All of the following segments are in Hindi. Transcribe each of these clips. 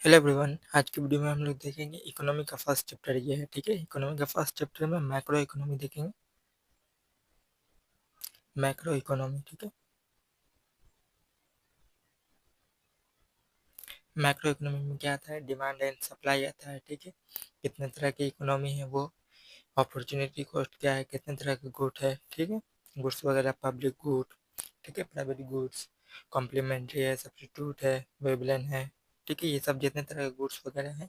हेलो एवरीवन, आज की वीडियो में हम लोग देखेंगे इकोनॉमी का फर्स्ट चैप्टर ये है। ठीक है, इकोनॉमी का फर्स्ट चैप्टर में मैक्रो इकोनॉमी देखेंगे। मैक्रो इकोनॉमी, ठीक है। मैक्रो इकोनॉमी में क्या आता है? डिमांड एंड सप्लाई आता है। ठीक है, कितने तरह की इकोनॉमी है वो, अपॉर्चुनिटी कॉस्ट क्या है, कितने तरह के गुड है। ठीक है, गुड्स वगैरह, पब्लिक गुड, ठीक है, प्राइवेट गुड्स, कॉम्प्लीमेंट्री है, सब्स्टिट्यूट है, वेबलन है। ठीक है, ये सब जितने तरह के गुड्स वगैरह हैं,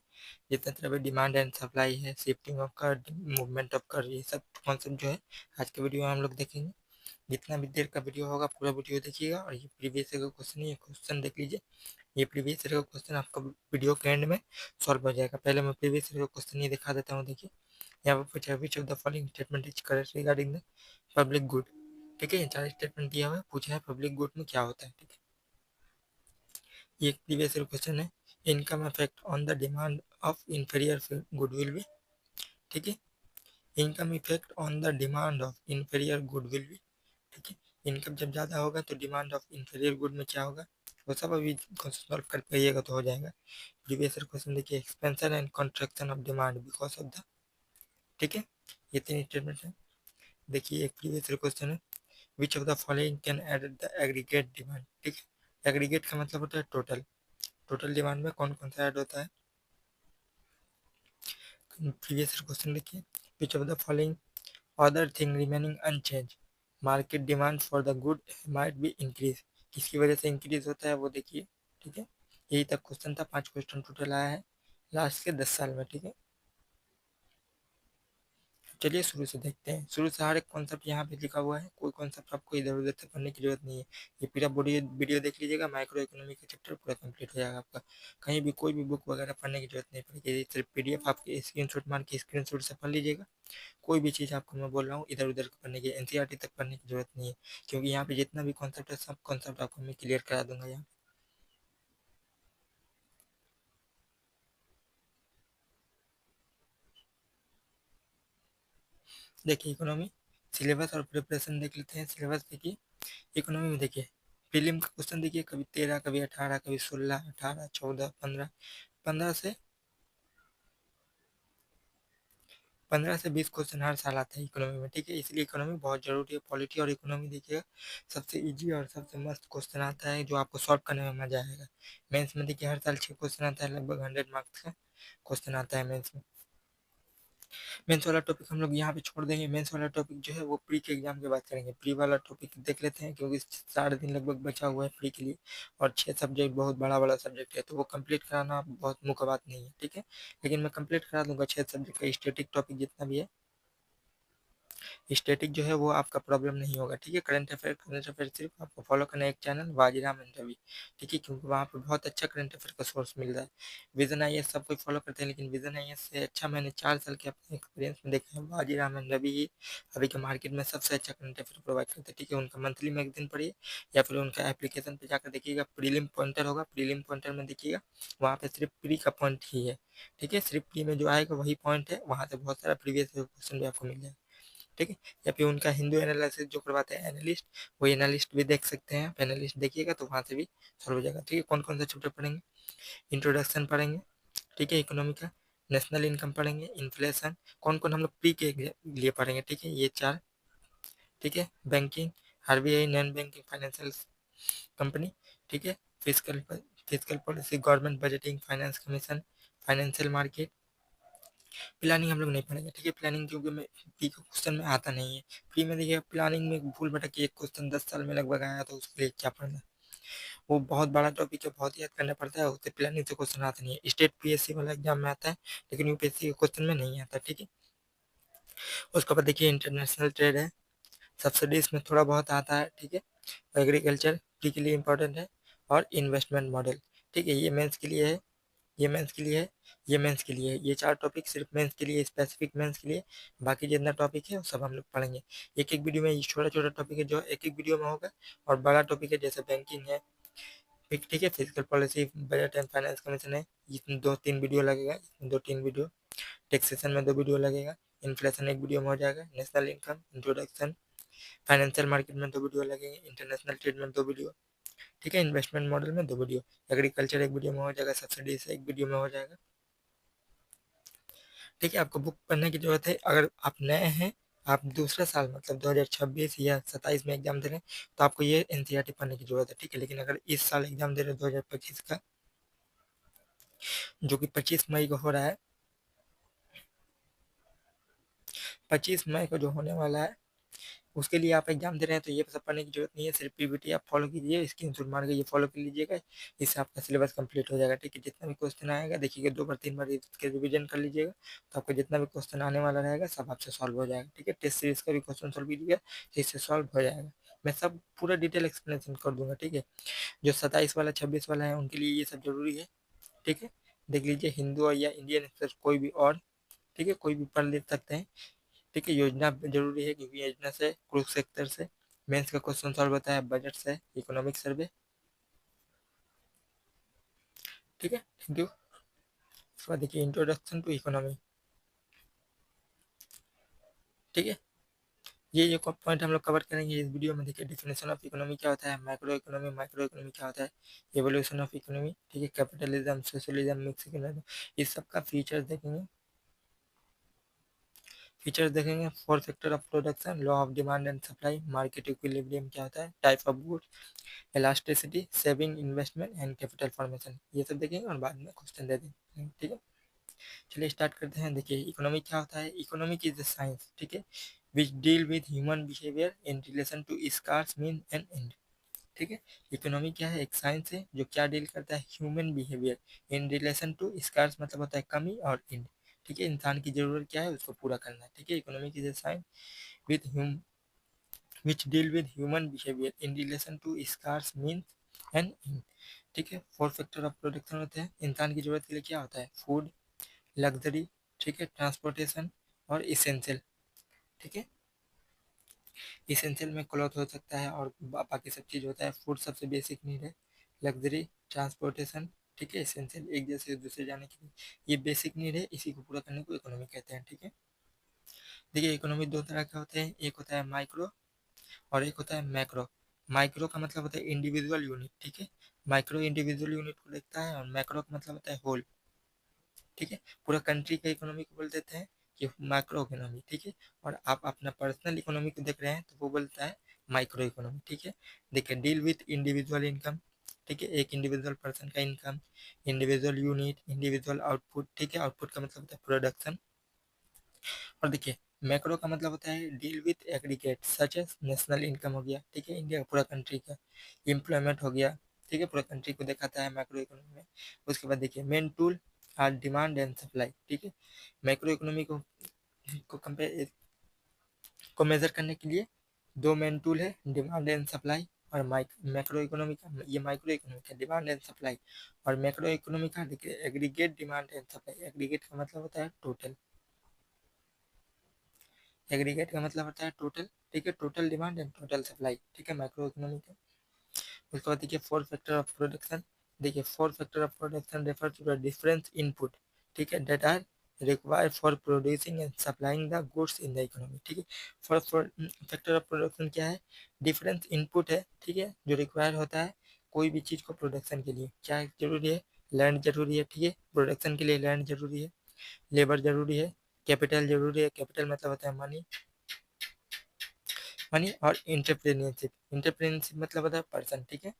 जितने तरह के डिमांड एंड सप्लाई है, शिफ्टिंग ऑफ कर, मूवमेंट ऑफ कर, ये सब कॉन्सेप्ट जो है आज के वीडियो में हम लोग देखेंगे। जितना भी देर का वीडियो होगा पूरा वीडियो देखिएगा। और ये प्रीवियस ईयर का क्वेश्चन है, ये क्वेश्चन देख लीजिए। ये प्रीवियस ईयर का क्वेश्चन आपका वीडियो के एंड में सॉल्व हो जाएगा। पहले मैं प्रीवियस ईयर का क्वेश्चन ये दिखा देता हूँ। देखिए, यहाँ पर पूछा है which of the following statement is correct regarding the public good. ठीक है, ये चार स्टेटमेंट दिया हुआ है, पूछा है पब्लिक गुड में क्या होता है। ठीक है, ये एक प्रीवियस ईयर क्वेश्चन है। Income effect on the demand of inferior good will be. ठीक है, income effect on the demand of inferior good will be. ठीक है, इनकम जब ज़्यादा होगा तो डिमांड ऑफ इंफीरियर गुड में क्या होगा, वो सब अभी सॉल्व कर पाइएगा तो हो जाएगा। प्रीवियस ईयर क्वेश्चन देखिए, expansion and contraction of demand because of the. ठीक है, ये तीन स्टेटमेंट है। देखिए, एक प्रीवियस ईयर क्वेश्चन है, which of the following can add the aggregate demand. ठीक है, एग्रीगेट का मतलब होता है टोटल। टोटल डिमांड में कौन कौन सा ऐड होता है। प्रीवियस ईयर क्वेश्चन देखिए, which of the following other thing remaining unchanged, market demand for the good might be increase. किसकी वजह से इंक्रीज होता है वो देखिए। ठीक है, यही तक क्वेश्चन था। 5 क्वेश्चन टोटल आया है लास्ट के 10 साल में। ठीक है, चलिए शुरू से देखते हैं। शुरू से हर एक कॉन्सेप्ट यहाँ पे लिखा हुआ है, कोई कॉन्सेप्ट आपको इधर उधर से पढ़ने की जरूरत नहीं है। ये पूरा वीडियो देख लीजिएगा, माइक्रो इकोनॉमी का चैप्टर पूरा कंप्लीट हो जाएगा आपका। कहीं भी कोई भी बुक वगैरह पढ़ने की जरूरत नहीं पड़ेगी, सिर्फ पीडीएफ आपके स्क्रीनशॉट मार के स्क्रीनशॉट से पढ़ लीजिएगा। कोई भी चीज़ आपको मैं बोल रहा हूँ इधर उधर पढ़ने की, एनसीईआरटी तक पढ़ने की जरूरत नहीं है, क्योंकि यहाँ पे जितना भी कॉन्सेप्ट है सब कॉन्सेप्ट आपको मैं क्लियर करा दूंगा यहाँ। देखिए, इकोनॉमी सिलेबस और प्रिपरेशन देख लेते हैं। सिलेबस देखिए, इकोनॉमी में देखिए, प्रीलिम का क्वेश्चन देखिए, कभी 13, कभी 18, कभी 16, 18, 14, 15, 15 से 20 क्वेश्चन हर साल आता है इकोनॉमी में। ठीक है, इसलिए इकोनॉमी बहुत जरूरी है। पॉलिटी और इकोनॉमी देखिएगा, सबसे इजी और सबसे मस्त क्वेश्चन आता है जो आपको सॉल्व करने में मजा आएगा। मेंस में देखिए, हर साल 6 क्वेश्चन आता है, लगभग 100 मार्क्स का क्वेश्चन आता है मेंस में। मेंस वाला टॉपिक हम लोग यहाँ पे छोड़ देंगे। मेंस वाला टॉपिक जो है वो प्री के एग्जाम के बाद करेंगे। प्री वाला टॉपिक देख लेते हैं, क्योंकि 4 दिन लगभग बचा हुआ है प्री के लिए, और 6 सब्जेक्ट बहुत बड़ा बड़ा सब्जेक्ट है, तो वो कंप्लीट कराना बहुत मुख्य बात नहीं है। ठीक है, लेकिन मैं कंप्लीट करा दूंगा 6 सब्जेक्ट का स्टेटिक टॉपिक जितना भी है। स्टैटिक जो है वो आपका प्रॉब्लम नहीं होगा। ठीक है, करंट अफेयर सिर्फ आपको फॉलो करना है एक चैनल बाजीराम एंड रवि। ठीक है, क्योंकि वहाँ पे बहुत अच्छा करंट अफेयर का सोर्स मिल रहा है। विजन आईएएस सब कोई फॉलो करते हैं, लेकिन विजन आईएएस से अच्छा मैंने 4 साल के अपने एक्सपीरियंस में देखा है, बाजीराम एंड रवि ही अभी के मार्केट में सबसे अच्छा करंट अफेयर प्रोवाइड करते हैं। ठीक है, उनका मंथली मैगजीन पढ़िए या फिर उनका एप्लीकेशन पे जाकर देखिएगा, प्रीलिम पॉइंटर होगा, प्रीलिम पॉइंटर में देखिएगा, वहाँ पे सिर्फ प्री का पॉइंट ही है। ठीक है, सिर्फ प्री में जो आएगा वही पॉइंट है, वहाँ से बहुत सारा प्रीवियस क्वेश्चन भी आपको मिल जाएगा। ठीक है, या फिर उनका हिंदू एनालिसिस जो करवाते हैं एनालिस्ट, वो एनालिस्ट भी देख सकते हैं आप। एनालिस्ट देखिएगा तो वहाँ से भी सॉल्व हो जाएगा। ठीक है, कौन कौन सा चैप्टर पढ़ेंगे? इंट्रोडक्शन पढ़ेंगे, ठीक है, इकोनॉमी का। नेशनल इनकम पढ़ेंगे, इन्फ्लेशन, कौन कौन हम लोग प्री के लिए पढ़ेंगे। ठीक है, ये 4। ठीक है, banking, RBI, non banking financial company. ठीक है, physical physical policy, government budgeting, finance commission, financial market. Planning हम लोग नहीं पढ़ेंगे। ठीक है, प्लानिंग क्योंकि मैं प्री का क्वेश्चन में आता नहीं है। प्री में देखिए, प्लानिंग में भूल भटक एक क्वेश्चन 10 साल में लगभग आया, तो उसके लिए क्या पढ़ना। वो बहुत बड़ा टॉपिक है, बहुत याद करना पड़ता है, उससे प्लानिंग से क्वेश्चन आता नहीं है। स्टेट पीएससी वाला एग्जाम में आता है, लेकिन यूपीएससी के क्वेश्चन में नहीं आता। ठीक है, उसके बाद देखिए, इंटरनेशनल ट्रेड है, सब्सिडीज में थोड़ा बहुत आता है। ठीक है, एग्रीकल्चर प्री के लिए इंपॉर्टेंट है, और इन्वेस्टमेंट मॉडल। ठीक है, ये मेंस के लिए है, ये मेंस के लिए है, ये मेंस के लिए है। ये 4 टॉपिक सिर्फ मेंस के लिए, स्पेसिफिक मेंस के लिए। बाकी जितना टॉपिक है वो सब हम लोग पढ़ेंगे एक एक वीडियो में। ये छोटा छोटा टॉपिक है जो एक एक वीडियो में होगा, और बड़ा टॉपिक है जैसे बैंकिंग है, फिर ठीक है, physical policy, budget and finance commission है, इसमें 2-3 वीडियो लगेगा, इसमें 2-3 वीडियो। टैक्सेशन में 2 वीडियो लगेगा, इन्फ्लेशन एक वीडियो में हो जाएगा, national income, introduction, financial market में 2 वीडियो लगेंगे, इंटरनेशनल ट्रेड में 2 वीडियो। ठीक है। इन्वेस्टमेंट मॉडल में 2 वीडियो, एग्रीकल्चर एक वीडियो में हो जाएगा, सब्सिडी से एक वीडियो में हो जाएगा। ठीक है, आपको बुक पढ़ने की जरूरत है। अगर आप नए हैं, आप दूसरा साल मतलब 2026 या 27 में एग्जाम दे रहे हैं, तो आपको ये एनसीईआरटी पढ़ने की जरूरत है। ठीक है, लेकिन अगर इस साल एग्जाम दे रहे हैं 2025 का, जो कि 25 मई को हो रहा है, 25 मई को जो होने वाला है, उसके लिए आप एग्जाम दे रहे हैं, तो ये सब पढ़ने की जरूरत नहीं है। सिर्फ पीपीटी आप फॉलो कीजिए, स्क्रीनशॉट मार के ये फॉलो कर लीजिएगा, इससे आपका सिलेबस कंप्लीट हो जाएगा। ठीक है, जितना भी क्वेश्चन आएगा देखिएगा, 2 बार 3 बार इसके रिवीजन कर लीजिएगा, तो आपको जितना भी क्वेश्चन आने वाला रहेगा सब आपसे सॉल्व हो जाएगा। ठीक है, टेस्ट सीरीज का भी क्वेश्चन सॉल्व कीजिएगा, इससे सॉल्व हो जाएगा। मैं सब पूरा डिटेल एक्सप्लेनेशन कर दूंगा। ठीक है, जो 27 वाला 26 वाला है उनके लिए ये सब जरूरी है। ठीक है, देख लीजिए, हिंदू या इंडियन एक्सप्रेस कोई भी और, ठीक है, कोई भी पढ़ ले सकते हैं। ठीक है, योजना जरूरी है, क्योंकि योजना से कुरुक्षेत्र से मेंस का क्वेश्चन सॉल्व होता है, बजट से, इकोनॉमिक सर्वे। ठीक है, थैंक यू। उसके बाद देखिए इंट्रोडक्शन टू इकोनॉमी। ठीक है, ये जो पॉइंट हम लोग कवर करेंगे इस वीडियो में। देखिए, डिफिनेशन ऑफ इकोनॉमी क्या होता है, माइक्रो इकोनॉमी क्या होता है, एवोल्यूशन ऑफ इकोनॉमी, ठीक है, कैपिटलिज्म, सोशलिज्म, मिक्स इकोनॉमी, इस सब का फीचर्स देखेंगे। Four factor of production, law of demand and supply, market equilibrium क्या होता है, type of goods, elasticity, saving, investment and capital formation, ये सब देखेंगे और बाद में क्वेश्चन दे देंगे। ठीक है, चलिए स्टार्ट करते हैं। देखिए, इकोनॉमी क्या होता है। इकोनॉमिक इज द साइंस, ठीक है, which deal with human behaviour in relation to scarce mean and end. ठीक है, इकोनॉमी क्या है, एक साइंस है जो क्या डील करता है, human behaviour in relation to scarce मतलब होता है कमी, और एंड, ठीक है, इंसान की जरूरत क्या है उसको पूरा करना है। ठीक है, economic is the science with Hume which deal with human behavior in relation to scarce means and end। ठीक है, फोर फैक्टर ऑफ प्रोडक्शन होते हैं। इंसान की जरूरत के लिए क्या होता है, फूड, लग्जरी, ठीक है, ट्रांसपोर्टेशन और इसेंशियल। ठीक है, इसेंशियल में क्लॉथ हो सकता है और बाकी सब चीज़ होता है। फूड सबसे बेसिक नीड है, लग्जरी, ट्रांसपोर्टेशन, ठीक है, इसेंशियल, एक जैसे से दूसरे जाने के लिए ये बेसिक नीड है, इसी को पूरा करने को इकोनॉमी कहते हैं। ठीक है, देखिए, इकोनॉमी दो तरह के होते हैं, एक होता है माइक्रो और एक होता है मैक्रो। माइक्रो का मतलब होता है इंडिविजुअल यूनिट, ठीक है, माइक्रो इंडिविजुअल यूनिट को देखता है, और मैक्रो का मतलब होता है होल। ठीक है, पूरा कंट्री का इकोनॉमी को बोल देते हैं कि माइक्रो इकोनॉमी। ठीक है, और आप अपना पर्सनल इकोनॉमी को देख रहे हैं तो वो बोलता है माइक्रो इकोनॉमी। ठीक है, देखिए, डील विथ इंडिविजुअल इनकम, ठीक है, एक इंडिविजुअल पर्सन का income, individual unit, individual output. ठीक है, आउटपुट का मतलब होता है प्रोडक्शन। और देखिए, मैक्रो का मतलब होता है deal with aggregate such as national income हो गया, ठीक है, इंडिया का पूरा कंट्री का एम्प्लॉयमेंट हो गया। ठीक है, पूरा कंट्री को दिखाता है मैक्रो इकोनॉमी में। उसके बाद देखिए, main tool are demand and supply. ठीक है, मैक्रो इकोनॉमी को कंपेयर को मेजर करने के लिए दो मेन टूल है, डिमांड एंड सप्लाई। और मैक्रो इकोनॉमी का, ये माइक्रो इकोनॉमी का डिमांड एंड सप्लाई, और मैक्रो इकोनॉमी का देखिए aggregate demand and supply. Aggregate का मतलब होता है टोटल, एग्रीगेट का मतलब होता है टोटल। ठीक है, total demand and total supply. ठीक है, माइक्रो इकोनॉमी का। उसके बाद देखिए, फोर फैक्टर ऑफ प्रोडक्शन। देखिए, four factor of production refer to the difference input, ठीक है, that are required for producing and supplying the goods in the economy. ठीक है, फोर फैक्टर ऑफ प्रोडक्शन क्या है, डिफरेंस इनपुट है, ठीक है, जो रिक्वायर होता है कोई भी चीज़ को प्रोडक्शन के लिए। क्या जरूरी है, लैंड जरूरी है। ठीक है, प्रोडक्शन के लिए लैंड जरूरी है, लेबर जरूरी है, कैपिटल जरूरी है, कैपिटल मतलब होता है मनी, मनी, और इंटरप्रेन्योरशिप, इंटरप्रेन्योरशिप मतलब होता है पर्सन। ठीक है,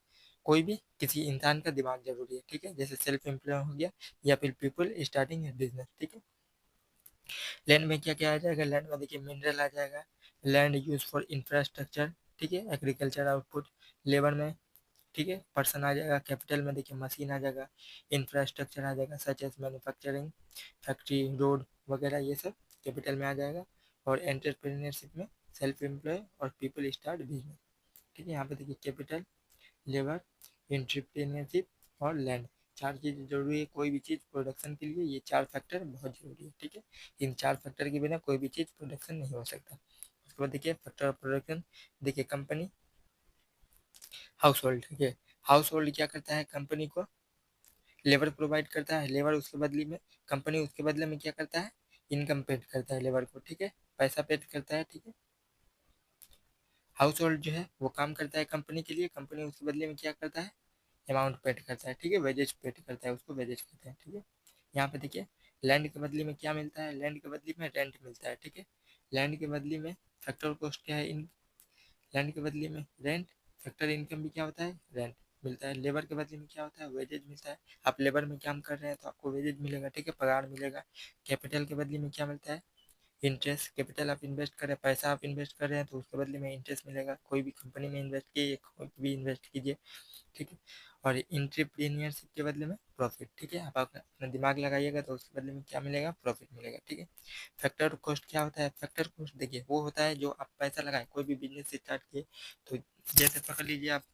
कोई भी किसी इंसान का दिमाग जरूरी है। ठीक है, जैसे सेल्फ एम्प्लॉय हो गया, या फिर पीपल स्टार्टिंग ए बिजनेस। ठीक है, लैंड में क्या क्या आ जाएगा, लैंड में देखिए मिनरल आ जाएगा, लैंड यूज फॉर इंफ्रास्ट्रक्चर, ठीक है, एग्रीकल्चर आउटपुट। लेबर में, ठीक है, पर्सन आ जाएगा। कैपिटल में देखिए मशीन आ जाएगा, इंफ्रास्ट्रक्चर आ जाएगा, such as manufacturing, factory, road वगैरह, ये सब कैपिटल में आ जाएगा। और एंटरप्रेन्योरशिप में सेल्फ एम्प्लॉय और पीपल स्टार्ट बिजनेस। ठीक है, यहाँ पे देखिए कैपिटल, लेबर, एंटरप्रेन्योरशिप और लैंड, चार चीज़ जरूरी है कोई भी चीज़ प्रोडक्शन के लिए। ये चार फैक्टर बहुत जरूरी है। ठीक है, इन चार फैक्टर के बिना कोई भी चीज़ प्रोडक्शन नहीं हो सकता। उसके बाद देखिए फैक्टर ऑफ प्रोडक्शन। देखिए, कंपनी, हाउस होल्ड। ठीक है, हाउस होल्ड क्या करता है, कंपनी को लेबर प्रोवाइड करता है, लेबर उसके बदले में, कंपनी उसके बदले में क्या करता है, इनकम पेड करता है लेबर को। ठीक है, पैसा पेड करता है। ठीक है, हाउस होल्ड जो है वो काम करता है कंपनी के लिए, कंपनी उसके बदले में क्या करता है, अमाउंट पेड करता है, ठीक है, वेजेज पेड करता है, उसको वेजेज कहते हैं, ठीक है। यहाँ पे देखिए लैंड के बदले में क्या मिलता है, लैंड के बदले में रेंट मिलता है, ठीक है। लैंड के बदले में फैक्टर कॉस्ट क्या है, इन लैंड के बदले में रेंट, फैक्टर इनकम भी क्या होता है, रेंट मिलता है। लेबर के बदले में क्या होता है, वेजेज मिलता है। आप लेबर में काम कर रहे हैं तो आपको वेजेज मिलेगा, ठीक है, पगार मिलेगा। कैपिटल के बदले में क्या मिलता है, इंटरेस्ट। कैपिटल आप इन्वेस्ट कर रहे हैं, पैसा आप इन्वेस्ट कर रहे हैं तो उसके बदले में इंटरेस्ट मिलेगा। कोई भी कंपनी में इन्वेस्ट कीजिए, कोई भी इन्वेस्ट कीजिए, ठीक है। और एंटरप्रेन्योरशिप के बदले में प्रॉफिट, ठीक है। आप अपना दिमाग लगाइएगा तो उसके बदले में क्या मिलेगा, प्रॉफिट मिलेगा, ठीक है। फैक्टर कॉस्ट क्या होता है, फैक्टर कॉस्ट देखिए वो होता है जो आप पैसा लगाए, कोई भी बिजनेस स्टार्ट किए तो जैसे पकड़ लीजिए आप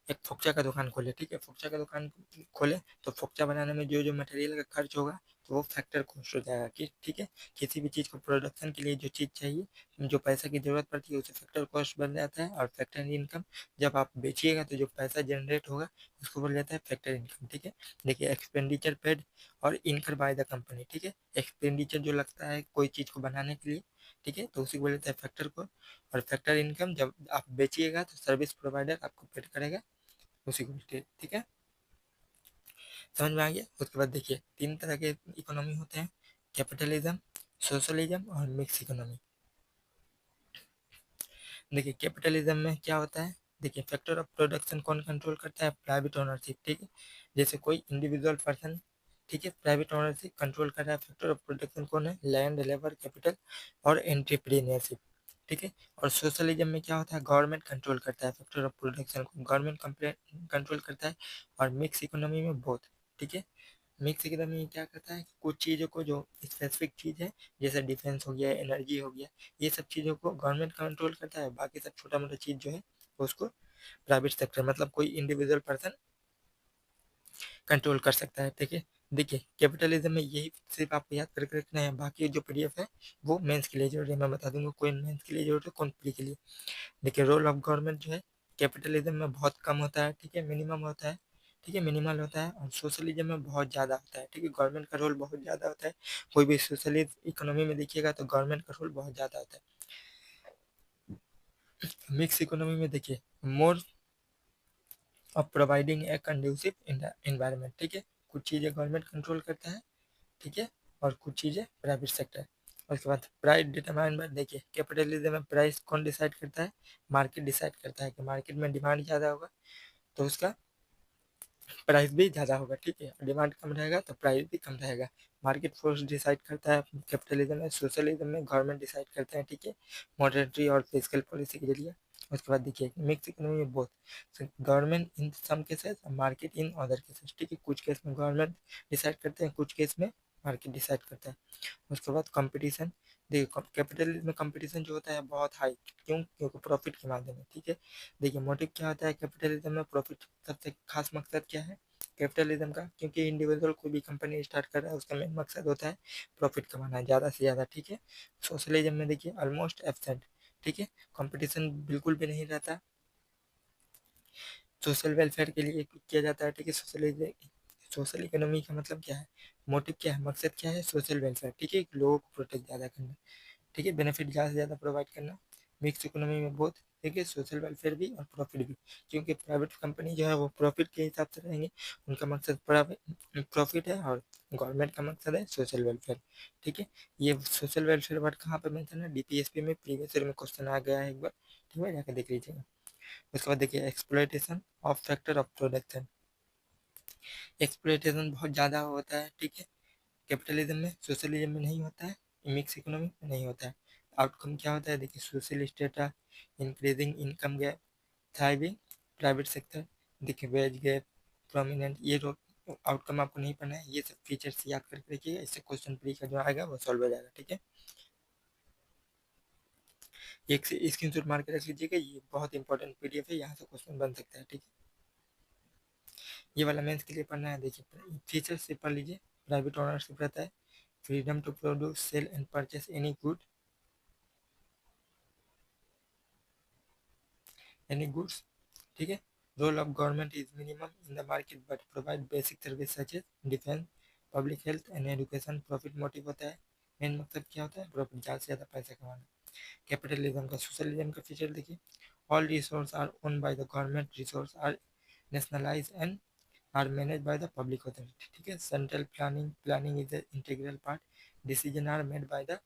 एक फोक्चा का दुकान खोले, ठीक है, फोक्चा का दुकान खोले तो फोक्चा बनाने में जो जो मटेरियल का खर्च होगा तो वो फैक्टर कॉस्ट हो जाएगा कि, ठीक है। किसी भी चीज़ को प्रोडक्शन के लिए जो चीज़ चाहिए, जो पैसा की ज़रूरत पड़ती है उसे फैक्टर कॉस्ट बन जाता है। और फैक्टर इनकम जब आप बेचिएगा तो जो पैसा जनरेट होगा उसको बोल जाता है फैक्टर इनकम, ठीक है। देखिए एक्सपेंडिचर पेड और इनकर बाय द कंपनी, ठीक है। एक्सपेंडिचर जो लगता है कोई चीज़ को बनाने के लिए, ठीक है, तो उसी को बोल जाता है फैक्टर को। और फैक्टर इनकम जब आप बेचिएगा तो सर्विस प्रोवाइडर आपको पेड करेगा उसी को, ठीक है, समझ में आ गया। उसके बाद देखिए तीन तरह के इकोनॉमी होते हैं, कैपिटलिज्म, सोशलिज्म और मिक्स इकोनॉमी। देखिए कैपिटलिज्म में क्या होता है, देखिए फैक्टर ऑफ प्रोडक्शन कौन कंट्रोल करता है, प्राइवेट ओनरशिप, ठीक है। जैसे कोई इंडिविजुअल पर्सन, ठीक है, प्राइवेट ओनरशिप कंट्रोल कर रहा है। फैक्टर ऑफ प्रोडक्शन कौन है, लैंड, लेबर, कैपिटल और एंटरप्रेन्योरशिप, ठीक है। और सोशलिज्म में क्या होता है, गवर्नमेंट कंट्रोल करता है फैक्टर ऑफ प्रोडक्शन को, गवर्नमेंट कंट्रोल करता है। और मिक्स इकोनॉमी में बोथ, ठीक है। मिक्स इकोनॉमी क्या करता है कि कुछ चीज़ों को जो स्पेसिफिक चीज़ है जैसे डिफेंस हो गया, एनर्जी हो गया, ये सब चीज़ों को गवर्नमेंट कंट्रोल करता है। बाकी सब छोटा मोटा चीज़ जो है उसको प्राइवेट सेक्टर मतलब कोई इंडिविजुअल पर्सन कंट्रोल कर सकता है, ठीक है। देखिए कैपिटलिज्म में यही सिर्फ आपको याद करके रखना है, बाकी जो पीडीएफ है वो मेंस के लिए जरूरी है, मैं बता दूंगा कौन मेंस के लिए जरूरत है कौन प्री के लिए। देखिए रोल ऑफ गवर्नमेंट जो है कैपिटलिज्म में बहुत कम होता है, ठीक है, मिनिमम होता है, ठीक है, मिनिमल होता है। और सोशलिज्म में बहुत ज़्यादा होता है, ठीक है, गवर्नमेंट का रोल बहुत ज़्यादा होता है। कोई भी सोशलिस्ट इकोनॉमी में देखिएगा तो गवर्नमेंट का रोल बहुत ज़्यादा होता है। मिक्स इकोनॉमी में देखिए more of providing A conducive environment, ठीक है, कुछ चीज़ें गवर्नमेंट कंट्रोल करता है, ठीक है, और कुछ चीज़ें प्राइवेट सेक्टर। उसके बाद प्राइस डिटरमाइन बाय, देखिए कैपिटलिज्म में प्राइस कौन डिसाइड करता है, मार्केट डिसाइड करता है कि मार्केट में डिमांड ज़्यादा होगा तो उसका प्राइस भी ज़्यादा होगा, ठीक है, डिमांड कम रहेगा तो प्राइस भी कम रहेगा। मार्केट फोर्स डिसाइड करता है कैपिटलिज्म में, सोशलिज्म में गवर्नमेंट डिसाइड करते हैं, ठीक है, मॉनेटरी और फिजिकल पॉलिसी के जरिए। उसके बाद देखिए मिक्स इकोनॉमी में both government in some cases, market in other cases, ठीक है, कुछ केस में गवर्नमेंट डिसाइड करते हैं, कुछ केस में मार्केट डिसाइड करता है। उसके बाद कंपटीशन, देखिए कैपिटलिज्म में कंपटीशन जो होता है बहुत हाई, क्यों, क्योंकि प्रॉफिट के माध्यम में, ठीक है। देखिए मोटिव क्या होता है कैपिटलिज्म में, प्रॉफिट सबसे खास मकसद क्या है कैपिटलिज्म का, क्योंकि इंडिविजुअल कोई भी कंपनी स्टार्ट कर रहा है उसका मेन मकसद होता है प्रॉफिट कमाना ज़्यादा से ज़्यादा, ठीक है। सोशलिज्म में देखिए ऑलमोस्ट एब्सेंट, ठीक है, कंपटीशन बिल्कुल भी नहीं रहता, सोशल वेलफेयर के लिए किया जाता है, ठीक है। सोशल इकोनॉमी का मतलब क्या है, मोटिव क्या है, मकसद क्या है, सोशल वेलफेयर, ठीक है, लोगों को प्रोटेक्ट ज़्यादा करना, ठीक है, बेनिफिट ज़्यादा से ज़्यादा प्रोवाइड करना। मिक्स इकोनॉमी में बहुत, ठीक है, सोशल वेलफेयर भी और प्रॉफिट भी, क्योंकि प्राइवेट कंपनी जो है वो प्रॉफिट के हिसाब से रहेंगे, उनका मकसद प्रॉफिट है और गवर्नमेंट का मकसद है सोशल वेलफेयर, ठीक है। ये सोशल वेलफेयर वर्ड कहाँ पर मेंशन है, डीपीएसपी में प्रीवियस ईयर में क्वेश्चन आ गया है एक बार, ठीक है, जाकर देख लीजिएगा। उसके बाद देखिए exploitation of factor of production, exploitation बहुत ज़्यादा होता है, ठीक है, कैपिटलिज्म में, सोशलिज्म में नहीं होता है, मिक्स इकोनॉमी में नहीं होता है। आउटकम क्या होता है, देखिए social status, increasing income gap, thriving private sector, देखिए वेज गैप, प्रोमिनेंट, ये आउटकम आपको नहीं पढ़ना है, ये सब फीचर्स याद करके रखिएगा, इससे क्वेश्चन प्री का जो आएगा वो सॉल्व हो जाएगा, ठीक है। एक से स्क्रीन शॉट मार के रख लीजिएगा, ये बहुत इंपॉर्टेंट पीडीएफ है, यहाँ से क्वेश्चन बन सकता है, ठीक है। ये वाला मेंस के लिए पढ़ना है, देखिए फीचर्स से पढ़ लीजिए। प्राइवेट ओनरशिप रहता है, freedom to produce, sell and purchase any goods, ठीक है। Role of government is minimum in the market but provide basic service such as defence, public health and education. Profit motive होता है, मेन मकसद क्या होता है, प्रॉफिट, ज़्यादा से ज़्यादा पैसा कमाना। कैपिटलिज्म का, सोशलिज्म का फीचर देखिए, all resource are own by the government, resource are nationalise and are manage by the public authority, ठीक है। Central planning, planning is the integral part, decision are made by the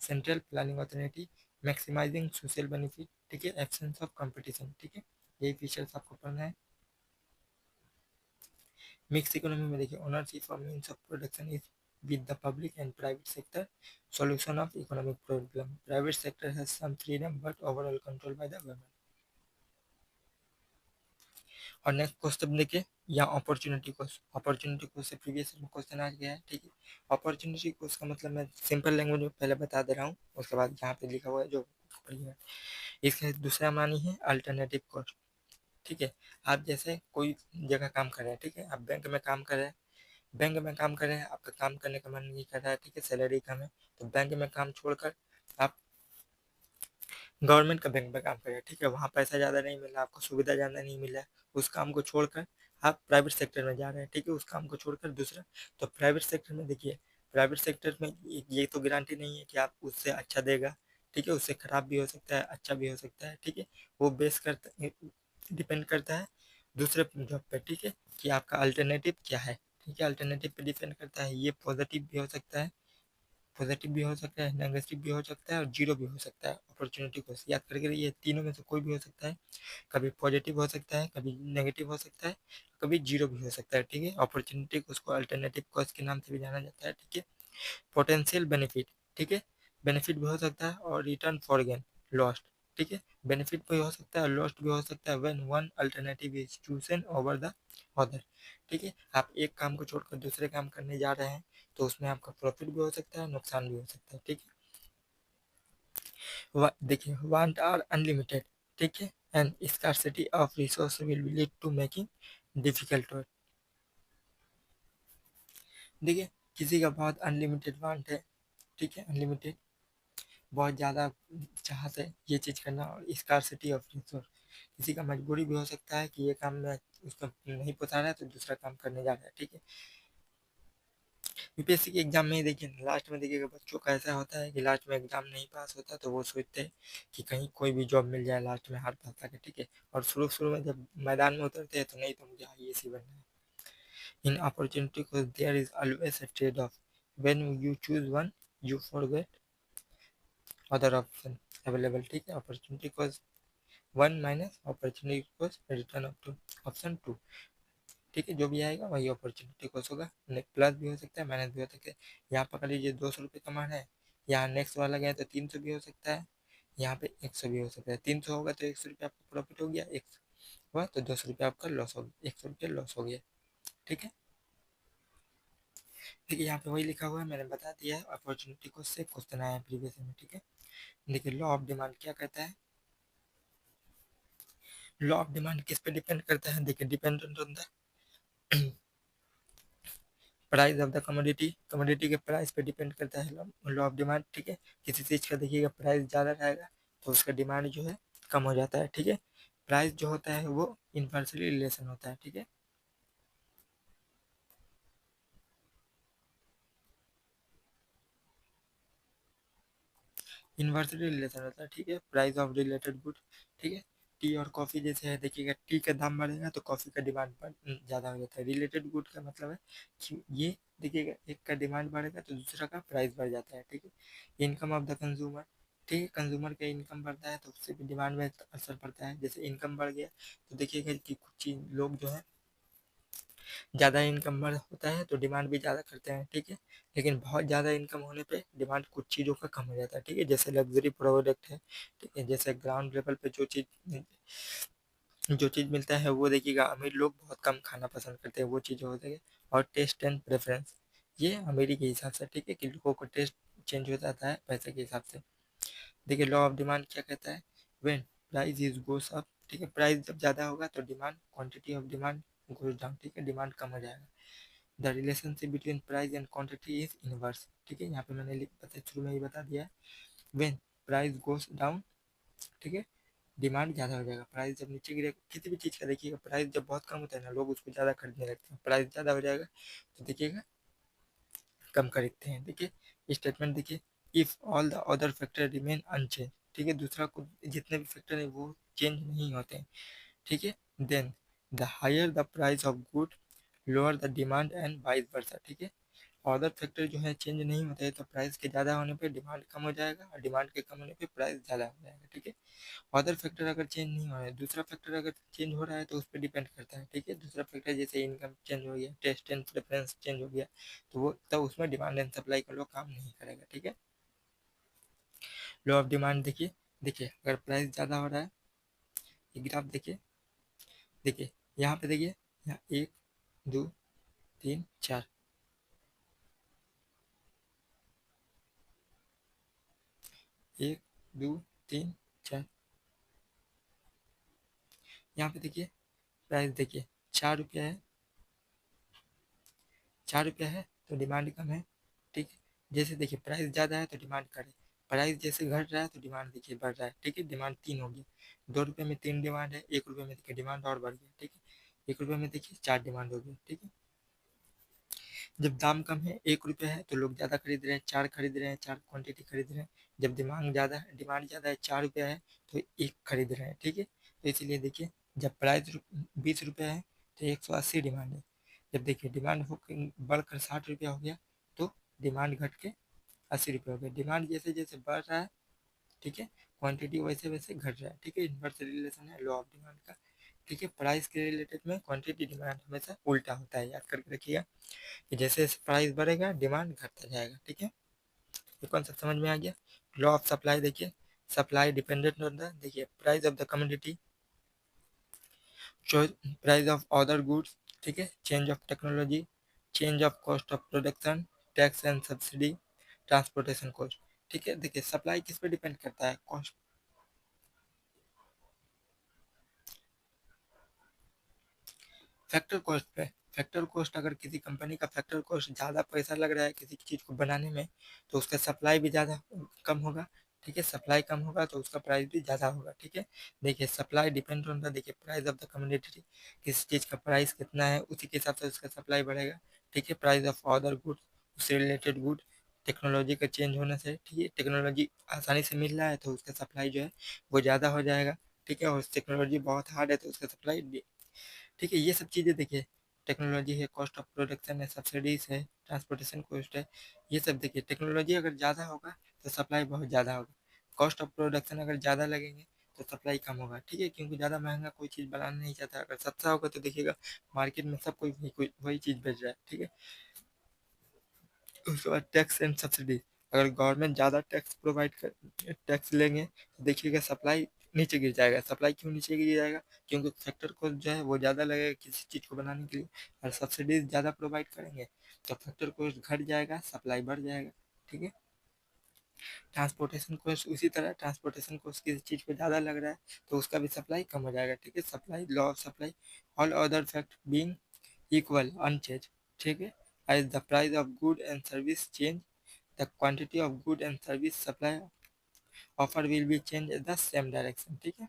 central planning authority, maximising social benefit, ठीक है। एब्सेंस ऑफ कंपटीशन, ठीक है, यही फीचर्स आपको पढ़ना है। मिक्स इकोनॉमी में देखिए, ownership of means of production is with the public and private sector, solution of economic problem, private sector has some freedom but overall control by the government। और नेक्स्ट क्वेश्चन देखिए, यहाँ अपॉर्चुनिटी कोस्ट, अपॉर्चुनिटी कोस्ट से प्रीवियस में क्वेश्चन आ गया है, ठीक है। अपॉर्चुनिटी कोस्ट का मतलब मैं सिंपल लैंग्वेज में पहले बता दे रहा हूँ, उसके बाद यहाँ पे लिखा हुआ है जो पढ़िएगा। इसका दूसरा मानी है अल्टरनेटिव कॉस्ट, ठीक है। आप जैसे कोई जगह काम कर रहे हैं, ठीक है, आप बैंक में काम कर रहे हैं, बैंक में काम कर रहे हैं, आपका काम करने का मन नहीं कर रहा है, ठीक है, सैलरी कम है, तो बैंक में काम छोड़कर आप गवर्नमेंट का बैंक में काम कर रहे हैं, ठीक है, वहाँ पैसा ज़्यादा नहीं मिल रहा, आपको सुविधा ज़्यादा नहीं मिल रहा है, उस काम को छोड़कर आप प्राइवेट सेक्टर में जा रहे हैं, ठीक है, उस काम को छोड़कर दूसरा। तो प्राइवेट सेक्टर में देखिए, प्राइवेट सेक्टर में ये तो गारंटी नहीं है कि आप उससे अच्छा देगा, ठीक है, उससे खराब भी हो सकता है, अच्छा भी हो सकता है, ठीक है, वो बेस करता डिपेंड करता है दूसरे जॉब पे, ठीक है, कि आपका अल्टरनेटिव क्या है, ठीक है, अल्टरनेटिव पे डिपेंड करता है। ये पॉजिटिव भी हो सकता है, पॉजिटिव भी हो सकता है, नेगेटिव भी हो सकता है और जीरो भी हो सकता है। अपॉर्चुनिटी को याद करके ये तीनों में से कोई भी हो सकता है, कभी पॉजिटिव हो सकता है, कभी नेगेटिव हो सकता है, कभी जीरो भी हो सकता है, ठीक है। अपॉर्चुनिटी को उसको अल्टरनेटिव कॉस्ट के नाम से भी जाना जाता है, ठीक है। पोटेंशियल बेनिफिट, ठीक है, बेनिफिट भी हो सकता है और रिटर्न फॉर गेन, लॉस्ट, ठीक है, बेनिफिट भी हो सकता है और लॉस्ट भी हो सकता है when one alternative is chosen over the other, ठीक है। आप एक काम को छोड़कर दूसरे काम करने जा रहे हैं तो उसमें आपका प्रॉफिट भी हो सकता है, नुकसान भी हो सकता है, ठीक है। देखिए, वांट आर अनलिमिटेड, ठीक है, and scarcity of resource will lead to making difficult work. देखिए, किसी का बहुत अनलिमिटेड वांट है, ठीक है, अनलिमिटेड बहुत ज़्यादा चाहत है ये चीज़ करना, और स्कार्सिटी ऑफ रिसोर्स, किसी का मजबूरी भी हो सकता है कि ये काम में उसका नहीं पोसा रहा है तो दूसरा काम करने जा रहा है, ठीक है। यूपीएससी के एग्जाम में देखिए, लास्ट में देखिएगा बच्चों का ऐसा होता है कि लास्ट में एग्जाम नहीं पास होता तो वो सोचते हैं कि कहीं कोई भी जॉब मिल जाए, लास्ट में हार पाता है, ठीक है, और शुरू शुरू में जब मैदान में उतरते हैं तो नहीं, तो मुझे आईएएस ही बनना है। इन अपॉर्चुनिटी को there is always a trade off, when you choose one you forget other option available, ठीक है। अपॉर्चुनिटी को वन माइनस अपॉर्चुनिटी को return of two, option two, ठीक है, जो भी आएगा वही अपॉर्चुनिटी कॉस्ट होगा। प्लस भी हो सकता है, माइनस भी हो सकता है। यहाँ पकड़ लीजिए 200 रुपये कमाना है, यहाँ नेक्स्ट वाला गया तो 300 भी हो सकता है, यहाँ पे 100 भी हो सकता है। 300 होगा तो 100 रुपये आपका प्रॉफिट हो गया, 100 हुआ तो 200 रुपये आपका लॉस हो गया, 100 रुपये लॉस हो गया, ठीक है। देखिए, यहाँ पे वही लिखा हुआ है, मैंने बता दिया है, अपॉर्चुनिटी कॉस्ट से क्वेश्चन आया प्रीवियस में, ठीक है। देखिए, लॉ ऑफ डिमांड क्या कहता है, लॉ ऑफ डिमांड किस पे डिपेंड करता है, देखिए, dependent on the price of the commodity, commodity के प्राइस पे डिपेंड करता है लॉ ऑफ डिमांड, ठीक है। किसी चीज़ का देखिएगा प्राइस ज़्यादा रहेगा तो उसका डिमांड जो है कम हो जाता है, ठीक है। प्राइस जो होता है वो इन्वर्सली रिलेशन होता है, ठीक है, इन्वर्सली रिलेशन होता है, ठीक है। प्राइस ऑफ रिलेटेड गुड, ठीक है। टी और कॉफ़ी जैसे है, देखिएगा टी का दाम बढ़ेगा तो कॉफ़ी का डिमांड ज़्यादा हो जाता है। रिलेटेड गुड का मतलब है कि ये देखिएगा एक का डिमांड बढ़ेगा तो दूसरा का प्राइस बढ़ जाता है, ठीक है। इनकम ऑफ द कंज्यूमर, ठीक है, कंज्यूमर का इनकम बढ़ता है तो उससे भी डिमांड में असर पड़ता है। जैसे इनकम बढ़ गया तो देखिएगा कि कुछ चीज़ लोग जो है ज़्यादा इनकम बढ़ होता है तो डिमांड भी ज़्यादा करते हैं, ठीक है। लेकिन बहुत ज़्यादा इनकम होने पे डिमांड कुछ चीज़ों का कम हो जाता है, ठीक है। जैसे लग्जरी प्रोडक्ट है, ठीक है, जैसे ग्राउंड लेवल पे जो चीज़ मिलता है वो देखिएगा अमीर लोग बहुत कम खाना पसंद करते हैं, वो चीज़ हो जाएगी। और टेस्ट एंड प्रेफरेंस, ये अमीरी के हिसाब से, ठीक है, कि लोगों को टेस्ट चेंज हो जाता है पैसे के हिसाब से। देखिए, लॉ ऑफ डिमांड क्या कहता है, when price is goes up, ठीक है, प्राइस जब ज़्यादा होगा तो demand, quantity of demand goes down, ठीक है, डिमांड कम हो जाएगा। The relationship between price and quantity is inverse, ठीक है, यहाँ पे मैंने शुरू में ही बता दिया है। व्हेन प्राइस गोस डाउन, ठीक है, डिमांड ज़्यादा हो जाएगा। प्राइस जब नीचे गिरेगा किसी भी चीज़ का, देखिएगा प्राइस जब बहुत कम होता है ना लोग उसको ज़्यादा खरीदने लगते हैं, प्राइस ज़्यादा हो जाएगा तो देखिएगा कम खरीदते हैं। देखिए, स्टेटमेंट देखिए, if all the other factor remain unchanged, ठीक है, दूसरा को जितने भी फैक्टर है वो चेंज नहीं होते हैं, ठीक है। Then the higher the price of good lower the demand and vice versa, ठीक है। अदर फैक्टर जो है चेंज नहीं होते हैं तो प्राइस के ज़्यादा होने पे डिमांड कम हो जाएगा और डिमांड के कम होने पे प्राइस ज़्यादा हो जाएगा, ठीक है। अदर फैक्टर अगर चेंज नहीं हो रहा है, दूसरा फैक्टर अगर चेंज हो रहा है तो उस पर डिपेंड करता है, ठीक है। दूसरा फैक्टर जैसे इनकम चेंज हो गया, टेस्ट एंड प्रेफरेंस चेंज हो गया, तो वो तब उसमें डिमांड एंड सप्लाई का लॉ काम नहीं करेगा, ठीक है। लॉ ऑफ डिमांड देखिए, देखिए अगर प्राइस ज़्यादा हो रहा है, ये ग्राफ देखिए, देखिए यहाँ पे देखिए, यहाँ 1 2 3 4, 1 2 3 4, यहाँ पे देखिए प्राइस देखिए 4 रुपया है, 4 रुपया है तो डिमांड कम है, ठीक है। जैसे देखिए प्राइस ज़्यादा है तो डिमांड कम है, प्राइस जैसे घट रहा है तो डिमांड देखिए बढ़ रहा है, ठीक है। डिमांड 3 हो गया, 2 रुपये में 3 डिमांड है, 1 रुपये में देखिए डिमांड और बढ़ गया, ठीक है। 1 रुपये में देखिए 4 डिमांड हो गया, ठीक है। जब दाम कम है, 1 रुपया है तो लोग ज़्यादा खरीद रहे हैं, 4 खरीद रहे हैं, 4 क्वांटिटी खरीद रहे हैं। जब डिमांड ज़्यादा है, 4 रुपया है तो 1 खरीद रहे हैं, ठीक है। तो इसीलिए देखिए जब प्राइस 20 रुपया है तो 180 डिमांड है। जब देखिए डिमांड हो बढ़कर 60 रुपया हो गया तो डिमांड घट के 80 रुपये हो गया। डिमांड जैसे जैसे बढ़ रहा है, ठीक है, क्वांटिटी वैसे वैसे घट रहा है, ठीक है। इन्वर्स रिलेशन है लॉ ऑफ डिमांड का, ठीक है। प्राइस के रिलेटेड में क्वांटिटी डिमांड हमेशा उल्टा होता है, याद करके रखिएगा कि जैसे जैसे प्राइस बढ़ेगा डिमांड घटता जाएगा, ठीक है। ये कॉन्सेप्ट समझ में आ गया। लॉ ऑफ सप्लाई देखिए, सप्लाई डिपेंडेंट होता है, देखिए price of the commodity, price of other goods, ठीक है, change of technology, change of cost of production, tax and subsidy, transportation cost, ठीक है। देखिए सप्लाई किस पे डिपेंड करता है, कॉस्ट, फैक्टर कॉस्ट पे। फैक्टर कॉस्ट अगर किसी कंपनी का फैक्टर कॉस्ट ज़्यादा पैसा लग रहा है किसी चीज़ को बनाने में तो उसका सप्लाई भी ज़्यादा कम होगा, ठीक है। सप्लाई कम होगा तो उसका प्राइस भी ज़्यादा होगा, ठीक है। देखिए सप्लाई डिपेंड होता है, देखिए प्राइस ऑफ द कम्युनिटी, किसी चीज़ का प्राइस कितना है उसी के हिसाब से उसका सप्लाई बढ़ेगा, ठीक है। प्राइस ऑफ अदर गुड, उससे रिलेटेड गुड, टेक्नोलॉजी का चेंज होने से, ठीक है, टेक्नोलॉजी आसानी से मिल रहा है तो उसका सप्लाई जो है वो ज़्यादा हो जाएगा, ठीक है। और टेक्नोलॉजी बहुत हार्ड है तो उसका सप्लाई, ठीक है। ये सब चीज़ें देखिए, टेक्नोलॉजी है, कॉस्ट ऑफ प्रोडक्शन है, सब्सिडीज है, ट्रांसपोर्टेशन कॉस्ट है, ये सब देखिए। टेक्नोलॉजी अगर ज़्यादा होगा तो सप्लाई बहुत ज़्यादा होगा, कॉस्ट ऑफ प्रोडक्शन अगर ज़्यादा लगेंगे तो सप्लाई कम होगा, ठीक है। क्योंकि ज़्यादा महंगा कोई चीज़ बनाना नहीं चाहता, अगर सस्ता होगा तो देखिएगा मार्केट में सब कोई वही चीज़ बेच रहा है, ठीक है। उसके बाद टैक्स एंड सब्सिडी, अगर गवर्नमेंट ज़्यादा टैक्स प्रोवाइड कर टैक्स लेंगे तो देखिएगा सप्लाई नीचे गिर जाएगा। सप्लाई क्यों नीचे गिर जाएगा, क्योंकि फैक्टर कॉस्ट जो है वो ज़्यादा लगेगा किसी चीज़ को बनाने के लिए, और सब्सिडीज ज़्यादा प्रोवाइड करेंगे तो फैक्टर कॉस्ट घट जाएगा, सप्लाई बढ़ जाएगा, ठीक है। ट्रांसपोर्टेशन कॉस्ट उसी तरह, ट्रांसपोर्टेशन कॉस्ट किसी चीज़ पे ज़्यादा लग रहा है तो उसका भी सप्लाई कम हो जाएगा, ठीक है। Supply, law of supply, all other fact being equal unchanged, ठीक है। as the price of good and service change, the quantity of good and service supply offer will be changed in the same direction, ठीक है।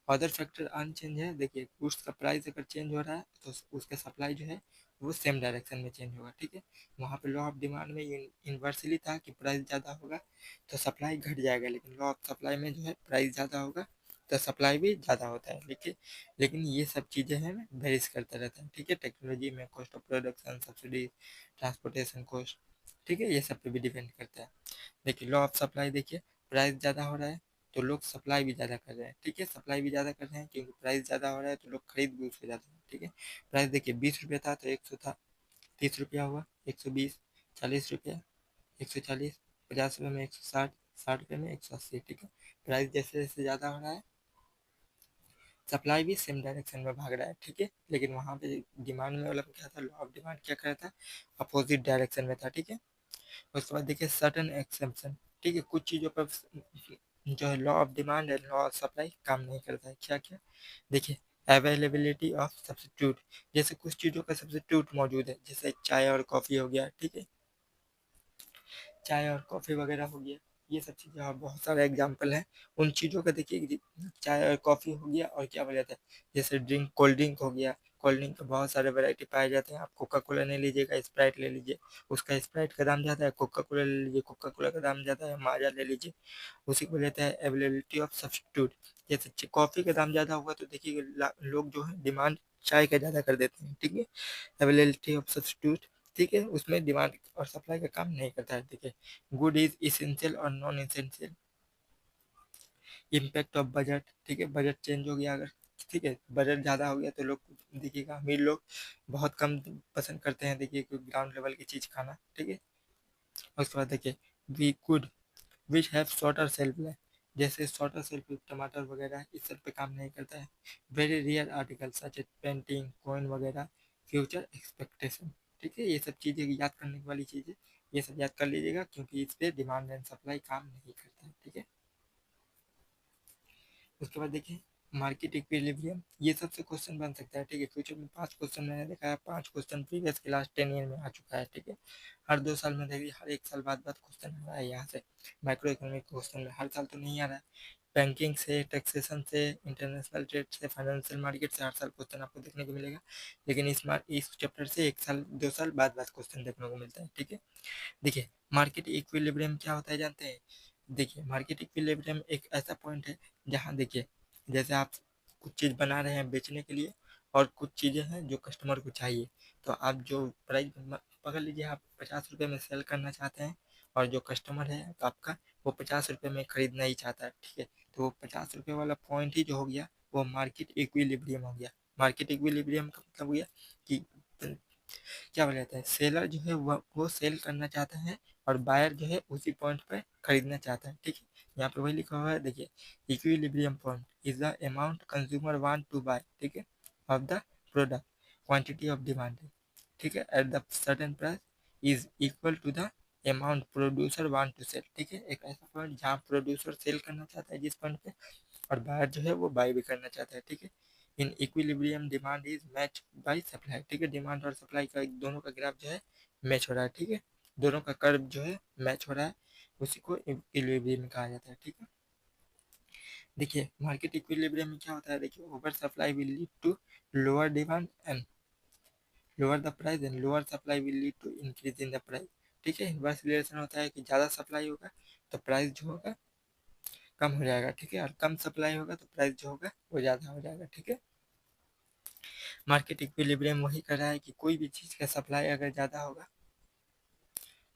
अदर फैक्टर अनचेंज है, देखिए गुड्स का प्राइस अगर चेंज हो रहा है तो उसका सप्लाई जो है वो सेम डायरेक्शन में चेंज होगा, ठीक है। वहाँ पे लॉ ऑफ डिमांड में इन्वर्सली था कि प्राइस ज़्यादा होगा तो सप्लाई घट जाएगा, लेकिन लॉ ऑफ सप्लाई में जो है प्राइस ज़्यादा होगा तो सप्लाई भी ज़्यादा होता है, देखिए। लेकिन ये सब चीज़ें हैं वेरीज करता रहता है, ठीक है। टेक्नोलॉजी में cost of production, subsidy, transportation cost, ठीक है, ये सब पे भी डिपेंड करता है। देखिए लॉ ऑफ सप्लाई देखिए, प्राइस ज़्यादा हो रहा है तो लोग सप्लाई भी ज़्यादा कर रहे हैं, ठीक है। सप्लाई भी ज़्यादा कर रहे हैं क्योंकि प्राइस ज़्यादा हो रहा है तो लोग खरीद भी उससे ज़्यादा, ठीक है। प्राइस देखिए 20 रुपये था तो 100 था, 30 रुपया हुआ, 120, 40 रुपया, 140, 50 रुपये में 160, 60 रुपये में 180, ठीक है। प्राइस जैसे जैसे ज़्यादा हो रहा है सप्लाई भी सेम डायरेक्शन में भाग रहा है, ठीक है। लेकिन वहाँ पे डिमांड में मतलब क्या था, लॉ ऑफ डिमांड क्या कर रहा था, अपोजिट डायरेक्शन में था, ठीक है। उसके बाद देखिए सर्टन एक्सेप्शन, ठीक है। कुछ चीज़ों पर जो है law of demand and law of supply काम नहीं करता है, क्या क्या, देखिए अवेलेबिलिटी ऑफ सब्सिट्यूट, जैसे कुछ चीज़ों का सब्सिट्यूट मौजूद है, जैसे चाय और कॉफ़ी हो गया, ठीक है, चाय और कॉफ़ी वगैरह हो गया, ये सब चीज़ें और बहुत सारे एग्जाम्पल हैं उन चीज़ों का। देखिए चाय और कॉफ़ी हो गया, और क्या बोला जाता है, जैसे कोल्ड ड्रिंक हो गया। कोल्ड ड्रिंक के बहुत सारे वैरायटी पाए जाते हैं। आप कोका कोला नहीं लीजिएगा, स्प्राइट ले लीजिए, उसका स्प्राइट का दाम ज़्यादा है। कोका कोला ले लीजिए, कोका कोला का दाम ज़्यादा है। माजा ले लीजिए, उसी को लेता है अवेलेबिलिटी ऑफ सब्स्टिट्यूट। जैसे कॉफ़ी का दाम ज़्यादा होगा तो देखिए लोग जो है डिमांड चाय का ज़्यादा कर देते हैं, ठीक है। अवेलेबिलिटी ऑफ सब्स्टिट्यूट, ठीक है, उसमें डिमांड और सप्लाई का काम नहीं करता है, ठीक है। गुड इज इसेंशियल और non essential. Impact of budget, ठीक है, बजट चेंज हो गया अगर, ठीक है, बजट ज़्यादा हो गया तो लोग, देखिएगा अमीर लोग बहुत कम पसंद करते हैं, देखिए ग्राउंड लेवल की चीज़ खाना, ठीक है। उसके बाद देखिए we good which have shorter shelf life, जैसे शॉर्टर शेल्फ टमाटर वगैरह इस सब पे काम नहीं करता है। Very rare article such a painting coin वगैरह फ्यूचर एक्सपेक्टेशन, ठीक है। ये सब चीज़ें याद करने वाली चीज़ें, ये सब याद कर लीजिएगा, क्योंकि इस पे डिमांड एंड सप्लाई काम नहीं करता है, ठीक है। उसके बाद देखिए मार्केट इक्विलिब्रियम, ये सबसे क्वेश्चन बन सकता है, ठीक है। फ्यूचर में 5 क्वेश्चन मैंने देखा है, 5 क्वेश्चन प्रीवियस के लास्ट 10 ईयर में आ चुका है, ठीक है। हर 2 साल में देखिए, हर 1 साल बाद क्वेश्चन आ रहा है यहाँ से। माइक्रो इकोनॉमिक क्वेश्चन में हर साल तो नहीं आ रहा है। बैंकिंग से, टैक्सेशन से, इंटरनेशनल ट्रेड से, फाइनेंशियल मार्केट से हर साल क्वेश्चन आपको देखने को मिलेगा। लेकिन इस चैप्टर से 1 साल 2 साल बाद क्वेश्चन देखने को मिलता है, ठीक है। देखिए मार्केट इक्विलिब्रियम क्या होता है जानते हैं? देखिए मार्केट इक्विलिब्रियम एक ऐसा पॉइंट है जहाँ देखिए, जैसे आप कुछ चीज़ बना रहे हैं बेचने के लिए, और कुछ चीज़ें हैं जो कस्टमर को चाहिए, तो आप जो प्राइस पकड़ लीजिए, आप 50 रुपये में सेल करना चाहते हैं, और जो कस्टमर है आपका वो 50 रुपये में खरीदना ही चाहता है, ठीक है। तो वो 50 रुपये वाला पॉइंट ही जो हो गया वो मार्केट इक्विलिब्रियम हो गया। मार्केट इक्विलिब्रियम का मतलब हो गया कि क्या बोला जाता है, सेलर जो है वो सेल करना चाहता है, और बायर जो है उसी पॉइंट पे खरीदना चाहता है, ठीक है। यहाँ पे वही लिखा हुआ है, देखिए equilibrium point is the amount consumer want to buy, ठीक है, of the product quantity of demand, ठीक है, at the certain price is equal to the amount producer want to sell, ठीक है। एक ऐसा पॉइंट जहाँ प्रोड्यूसर सेल करना चाहता है जिस पॉइंट पे, और बायर जो है वो बाय भी करना चाहता है, ठीक है। In equilibrium demand is match by supply, ठीक है। डिमांड और सप्लाई का दोनों का ग्राफ जो है मैच हो रहा है, ठीक है। दोनों का कर्व जो है मैच हो रहा है, उसी को इक्विलिब्रियम कहा जाता है, ठीक है। देखिए मार्केट इक्विलिब्रियम में क्या होता है, देखिए over supply will lead to lower demand and lower the price, and lower supply will lead to increase in the price, ठीक है। बस रिलेशन होता है कि ज़्यादा सप्लाई होगा तो प्राइस जो होगा कम हो जाएगा, ठीक है, और कम सप्लाई होगा तो प्राइस जो होगा वो ज़्यादा हो जाएगा, ठीक है। मार्केट इक्विलिब्रियम वही कर रहा है कि कोई भी चीज़ का सप्लाई अगर ज़्यादा होगा,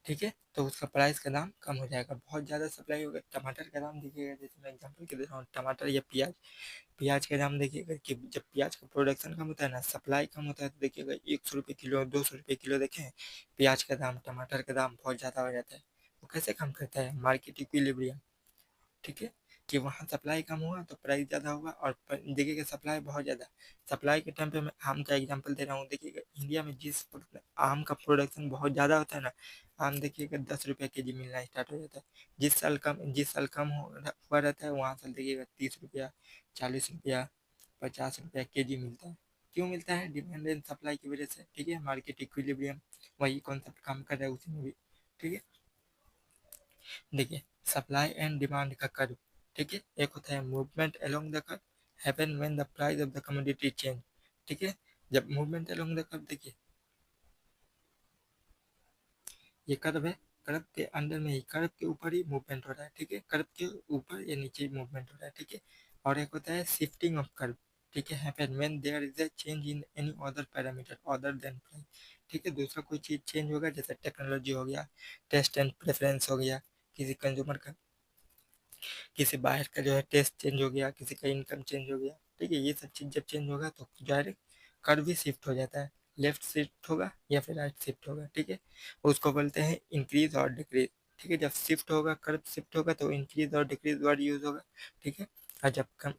ठीक है, तो उसका प्राइस का दाम कम हो जाएगा। बहुत ज़्यादा सप्लाई होगा, टमाटर का दाम देखिएगा, जैसे मैं एग्जांपल के दे रहा हूँ, टमाटर या प्याज, प्याज का दाम देखिएगा कि जब प्याज का प्रोडक्शन कम होता है ना, सप्लाई कम होता है, तो देखिएगा 100 रुपये किलो, 200 रुपये किलो देखें प्याज का दाम, टमाटर का दाम बहुत ज़्यादा हो जाता है। वो कैसे कम करता है? मार्केट इक्विलिब्रियम, ठीक है, कि वहाँ सप्लाई कम हुआ तो प्राइस ज़्यादा होगा, और देखिएगा सप्लाई बहुत ज़्यादा, सप्लाई के टाइम पे मैं आम का एग्जांपल दे रहा हूँ। देखिएगा इंडिया में आम का प्रोडक्शन बहुत ज़्यादा होता है ना, आम देखिएगा 10 रुपये केजी मिलना स्टार्ट हो जाता है। जिस साल कम हुआ रहता है, वहाँ साल देखिएगा 30 रुपया, 40 रुपया, 50 रुपया केजी मिलता है। क्यों मिलता है? डिमांड एंड सप्लाई की वजह से, ठीक है। मार्केट इक्विलिब्रियम वही कॉन्सेप्ट काम कर रहा है उसी में भी, ठीक है। देखिए सप्लाई एंड डिमांड का कर्व, ठीक है, एक होता है movement along the curve happen when the price of the commodity change, ठीक है। जब मूवमेंट अलोंग द कर्व, देखिए ये कर्व है, कर्व के अंदर में ही, कर्व के ऊपर ही मूवमेंट हो रहा है, ठीक है, कर्व के ऊपर या नीचे मूवमेंट हो रहा है, ठीक है। और एक होता है शिफ्टिंग ऑफ कर्व, ठीक है, happen when there is a change in any other parameter other than price, ठीक है। दूसरा कोई चीज़ चेंज होगा, जैसे टेक्नोलॉजी हो गया, टेस्ट एंड प्रेफरेंस हो गया, किसी कंज्यूमर का, किसी बाहर का जो है टेस्ट चेंज हो गया, किसी का इनकम चेंज हो गया, ठीक है। ये सब चीज़ जब चेंज होगा तो डायरेक्ट कर्व भी शिफ्ट हो जाता है, लेफ्ट शिफ्ट होगा या फिर राइट शिफ्ट होगा, ठीक है। उसको बोलते हैं इंक्रीज और डिक्रीज, ठीक है। जब शिफ्ट होगा, कर्व शिफ्ट होगा तो इंक्रीज और डिक्रीज वर्ड यूज होगा, ठीक है। और जब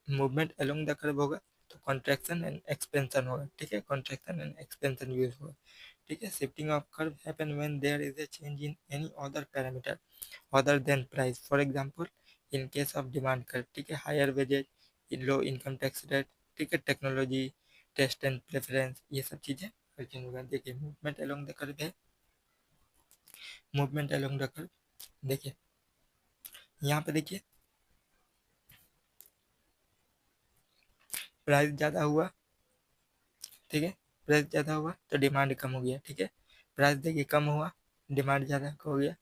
मूवमेंट अलोंग द कर्व होगा तो कॉन्ट्रैक्शन एंड एक्सपेंशन होगा, ठीक है, कॉन्ट्रैक्शन एंड एक्सपेंशन यूज होगा, ठीक है। Shifting of curve happen when there is a change in any other parameter other than price, for example in case of demand curve, ठीक है, higher wages, low income tax rate, ठीक है, टेक्नोलॉजी, टेस्ट एंड प्रेफरेंस, ये सब चीज़ें चेंज होगा। देखिए मूवमेंट अलोंग द कर्व है, मूवमेंट अलोंग द कर्व, देखिए यहाँ पे देखिए प्राइस ज़्यादा हुआ, ठीक है, प्राइस ज़्यादा हुआ तो डिमांड कम हो गया, ठीक है, प्राइस देखिए कम हुआ, डिमांड ज़्यादा हो गया,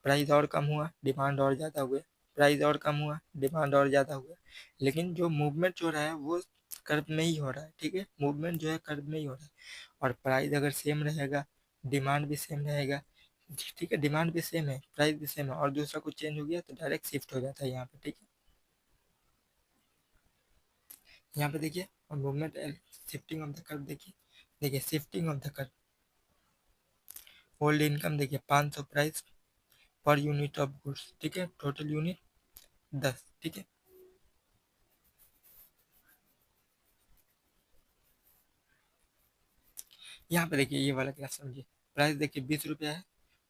प्राइस और कम हुआ, डिमांड और ज़्यादा हुआ, प्राइस और कम हुआ, डिमांड और ज़्यादा हुआ। लेकिन जो मूवमेंट हो रहा है वो कर्व में ही हो रहा है, ठीक है, मूवमेंट जो है कर्व में ही हो रहा है। और प्राइस अगर सेम रहेगा, डिमांड भी सेम रहेगा, ठीक है, डिमांड भी सेम है, प्राइस भी सेम है, और दूसरा कुछ चेंज हो गया तो डायरेक्ट शिफ्ट हो जाता है यहाँ पे, ठीक है। यहाँ पे देखिए और movement shifting of the curve देखिए, देखिए shifting of the curve, hold income देखिए 500 price per unit of goods, ठीक है, टोटल यूनिट 10, ठीक है। यहाँ पे देखिए ये वाला ग्राफ समझिए, प्राइस देखिए 20 रुपया है,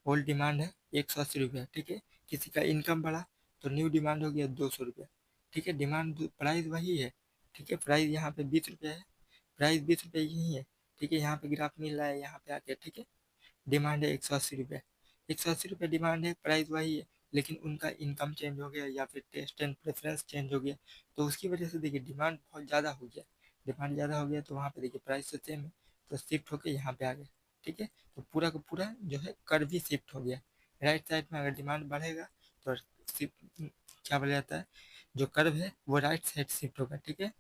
होल्ड डिमांड है 180 रुपया, ठीक है, किसी का इनकम बढ़ा तो न्यू डिमांड हो गया 200 रुपया, ठीक है, डिमांड प्राइस वही है, ठीक है, प्राइस यहाँ पे 20 रुपया है, प्राइस 20 रुपया यही है, ठीक है, यहाँ पे ग्राफ मिल रहा है यहाँ पे आके, ठीक है, डिमांड है 180 रुपया, 180 रुपया डिमांड है, प्राइस वही है, लेकिन उनका इनकम चेंज हो गया या फिर टेस्ट एंड प्रेफरेंस चेंज हो गया, तो उसकी वजह से देखिए डिमांड बहुत ज़्यादा हो गया, डिमांड ज़्यादा हो गया तो वहाँ पे देखिए प्राइस तो सेम है, तो शिफ्ट होकर यहाँ पे आ गया, ठीक है, तो पूरा का पूरा जो है कर्व भी शिफ्ट हो गया, राइट साइड में अगर डिमांड बढ़ेगा तो क्या बोला जाता है, जो कर्व है वो राइट साइड शिफ्ट होगा, ठीक है,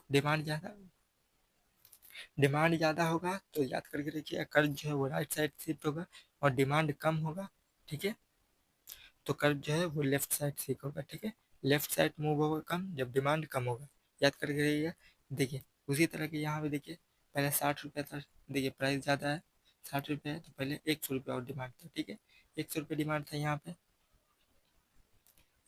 डिमांड ज़्यादा, डिमांड ज़्यादा होगा तो याद करके रखिए कर्व जो है वो राइट साइड शिफ्ट होगा, और डिमांड कम होगा, ठीक है, तो कर्व जो है वो लेफ्ट साइड शिफ्ट होगा, ठीक है, लेफ्ट साइड मूव होगा कम जब डिमांड कम होगा, याद करके रहिएगा। देखिए उसी तरह के यहाँ पे देखिए पहले 60 रुपया था, देखिए प्राइस ज़्यादा है, 60 रुपया है तो पहले 100 रुपया और डिमांड था, ठीक है, 100 रुपया डिमांड था यहाँ पे,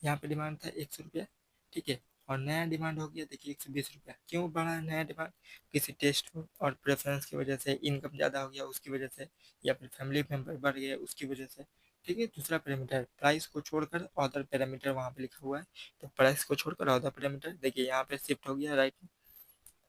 यहाँ पे डिमांड था 100 रुपया, ठीक है, और नया डिमांड हो गया देखिए 120 रुपया, क्यों बढ़ा है नया डिमांड, किसी टेस्ट और प्रेफरेंस की वजह से, इनकम ज़्यादा हो गया उसकी वजह से, या फिर फैमिली मेम्बर बढ़ गए उसकी वजह से, ठीक है, दूसरा पैरामीटर प्राइस को छोड़कर अदर पैरामीटर वहाँ पे लिखा हुआ है, तो प्राइस को छोड़कर अदर पैरामीटर देखिए यहाँ पे शिफ्ट हो गया राइट में,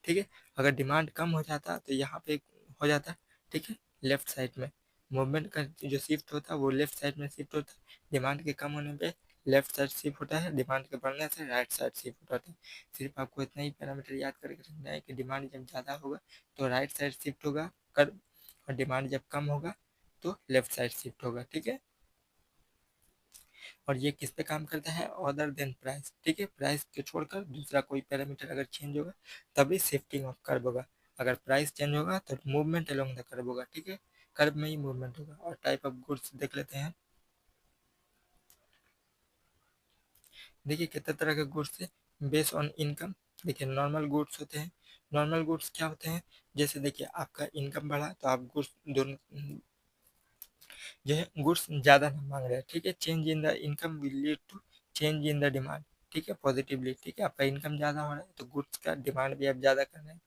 ठीक है, अगर डिमांड कम हो जाता तो यहाँ पे हो जाता, ठीक है, लेफ्ट साइड में मूवमेंट का जो शिफ्ट होता है वो लेफ्ट साइड में शिफ्ट होता है, डिमांड के कम होने पे लेफ्ट साइड शिफ्ट होता है, डिमांड के बढ़ने से राइट साइड शिफ्ट होता है। सिर्फ आपको इतना ही पैरामीटर याद करके रखना है कि डिमांड जब ज़्यादा होगा तो राइट साइड शिफ्ट होगा कर, और डिमांड जब कम होगा तो लेफ्ट साइड शिफ्ट होगा, ठीक है, और ये किस पे काम करता है, अदर देन प्राइस, ठीक है, प्राइस को छोड़कर दूसरा कोई पैरामीटर अगर चेंज होगा तभी शिफ्टिंग ऑफ कर्व होगा, अगर प्राइस चेंज होगा तो मूवमेंट अलोंग द कर्व होगा, ठीक है, कर्व में ही मूवमेंट होगा। और टाइप ऑफ गुड्स देख लेते हैं, देखिए कितने तरह के गुड्स है, बेस्ड ऑन इनकम, देखिए नॉर्मल गुड्स होते हैं, नॉर्मल गुड्स क्या होते हैं, जैसे देखिए आपका इनकम बढ़ा तो आप गुड्स दोनों जो है गुड्स ज़्यादा मांग रहे हैं, ठीक है, change in the income will lead to change in the demand, ठीक है, पॉजिटिवली, ठीक है, आपका इनकम ज़्यादा हो रहा है तो गुड्स का डिमांड भी आप ज़्यादा कर रहे हैं,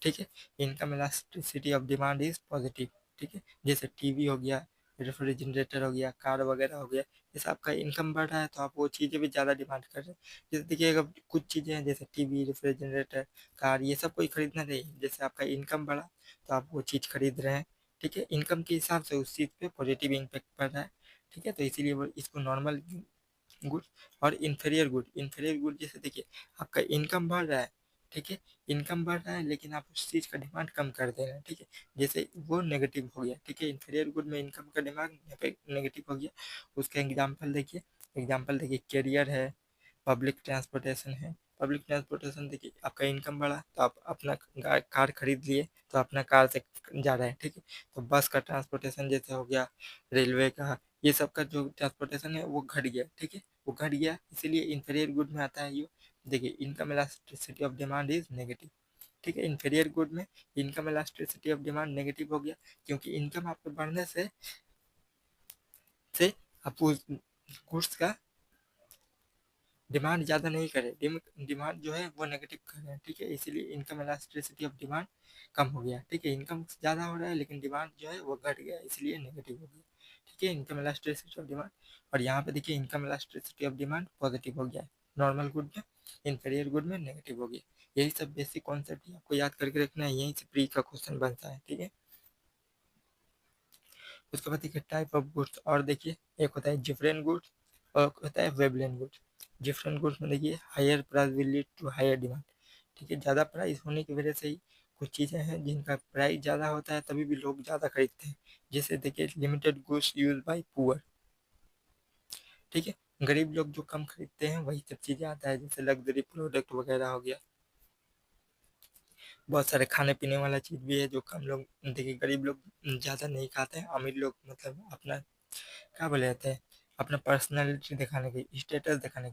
ठीक है, income elasticity of demand is positive, ठीक है, जैसे टीवी हो गया, रेफ्रिजरेटर हो गया, कार वगैरह हो गया, जैसे आपका इनकम बढ़ रहा है तो आप वो चीज़ें भी ज़्यादा डिमांड कर रहे हैं, जैसे देखिए अगर कुछ चीज़ें हैं जैसे टीवी, रेफ्रिजरेटर, कार, ये सब कोई खरीदना नहीं है, जैसे आपका इनकम बढ़ा तो आप वो चीज़ खरीद रहे हैं, ठीक है, इनकम के हिसाब से उस चीज़ पे पॉजिटिव इम्पैक्ट पड़ रहा है, ठीक है, तो इसीलिए वो इसको नॉर्मल गुड और इन्फीरियर गुड, इन्फीरियर गुड जैसे देखिए आपका इनकम बढ़ रहा है, ठीक है, इनकम बढ़ रहा है लेकिन आप उस चीज़ का डिमांड कम कर दे रहे हैं, ठीक है, जैसे वो नेगेटिव हो गया, ठीक है, इन्फीरियर गुड में इनकम का डिमांड यहाँ पे नेगेटिव हो गया, उसका एग्जाम्पल देखिए, एग्जाम्पल देखिए कैरियर है, पब्लिक ट्रांसपोर्टेशन है, पब्लिक ट्रांसपोर्टेशन देखिए आपका इनकम बढ़ा तो आप अपना कार खरीद लिए तो अपना कार से जा रहे हैं, ठीक है, तो बस का ट्रांसपोर्टेशन जैसे हो गया, रेलवे का, ये सब का जो ट्रांसपोर्टेशन है वो घट गया, ठीक है, वो घट गया इसीलिए इंफीरियर गुड में आता है ये, देखिए income elasticity of demand is negative, ठीक है, इंफीरियर गुड में income elasticity of demand negative हो गया, क्योंकि इनकम आपके बढ़ने से आप उस गुड्स का डिमांड ज़्यादा नहीं करे, डिमांड जो है वो नेगेटिव कर रहे हैं, ठीक है, इसीलिए इनकम इलास्टिसिटी ऑफ डिमांड कम हो गया, ठीक है, इनकम ज़्यादा हो रहा है लेकिन डिमांड जो है वो घट गया इसलिए नेगेटिव हो गया, ठीक है, इनकम इलास्टिसिटी ऑफ डिमांड, और यहाँ पे देखिए income elasticity of demand positive हो गया है, नॉर्मल गुड में, इंफीरियर गुड में नेगेटिव हो गया, यही सब बेसिक कॉन्सेप्ट आपको याद करके रखना है, यहीं से प्री का क्वेश्चन बनता है, ठीक है। उसके बाद देखिए टाइप ऑफ गुड्स, और देखिए एक होता है डिफरेंट गुड्स और एक होता है वेबलेंट गुड्स। डिफरेंट गुड्स में देखिए higher price will lead to higher demand, ठीक है, ज़्यादा प्राइस होने की वजह से ही कुछ चीज़ें हैं जिनका प्राइस ज़्यादा होता है तभी भी लोग ज़्यादा खरीदते हैं। जैसे देखिए limited goods use by poor, ठीक है, गरीब लोग जो कम खरीदते हैं वही सब चीज़ें आता है, जैसे लग्जरी प्रोडक्ट वगैरह हो गया। बहुत सारे खाने पीने वाला चीज़ भी है जो कम लोग, देखिए गरीब लोग ज़्यादा नहीं खाते हैं, अमीर लोग मतलब अपना क्या बोले जाते हैं, अपना पर्सनालिटी दिखाने के लिए, स्टेटस दिखाने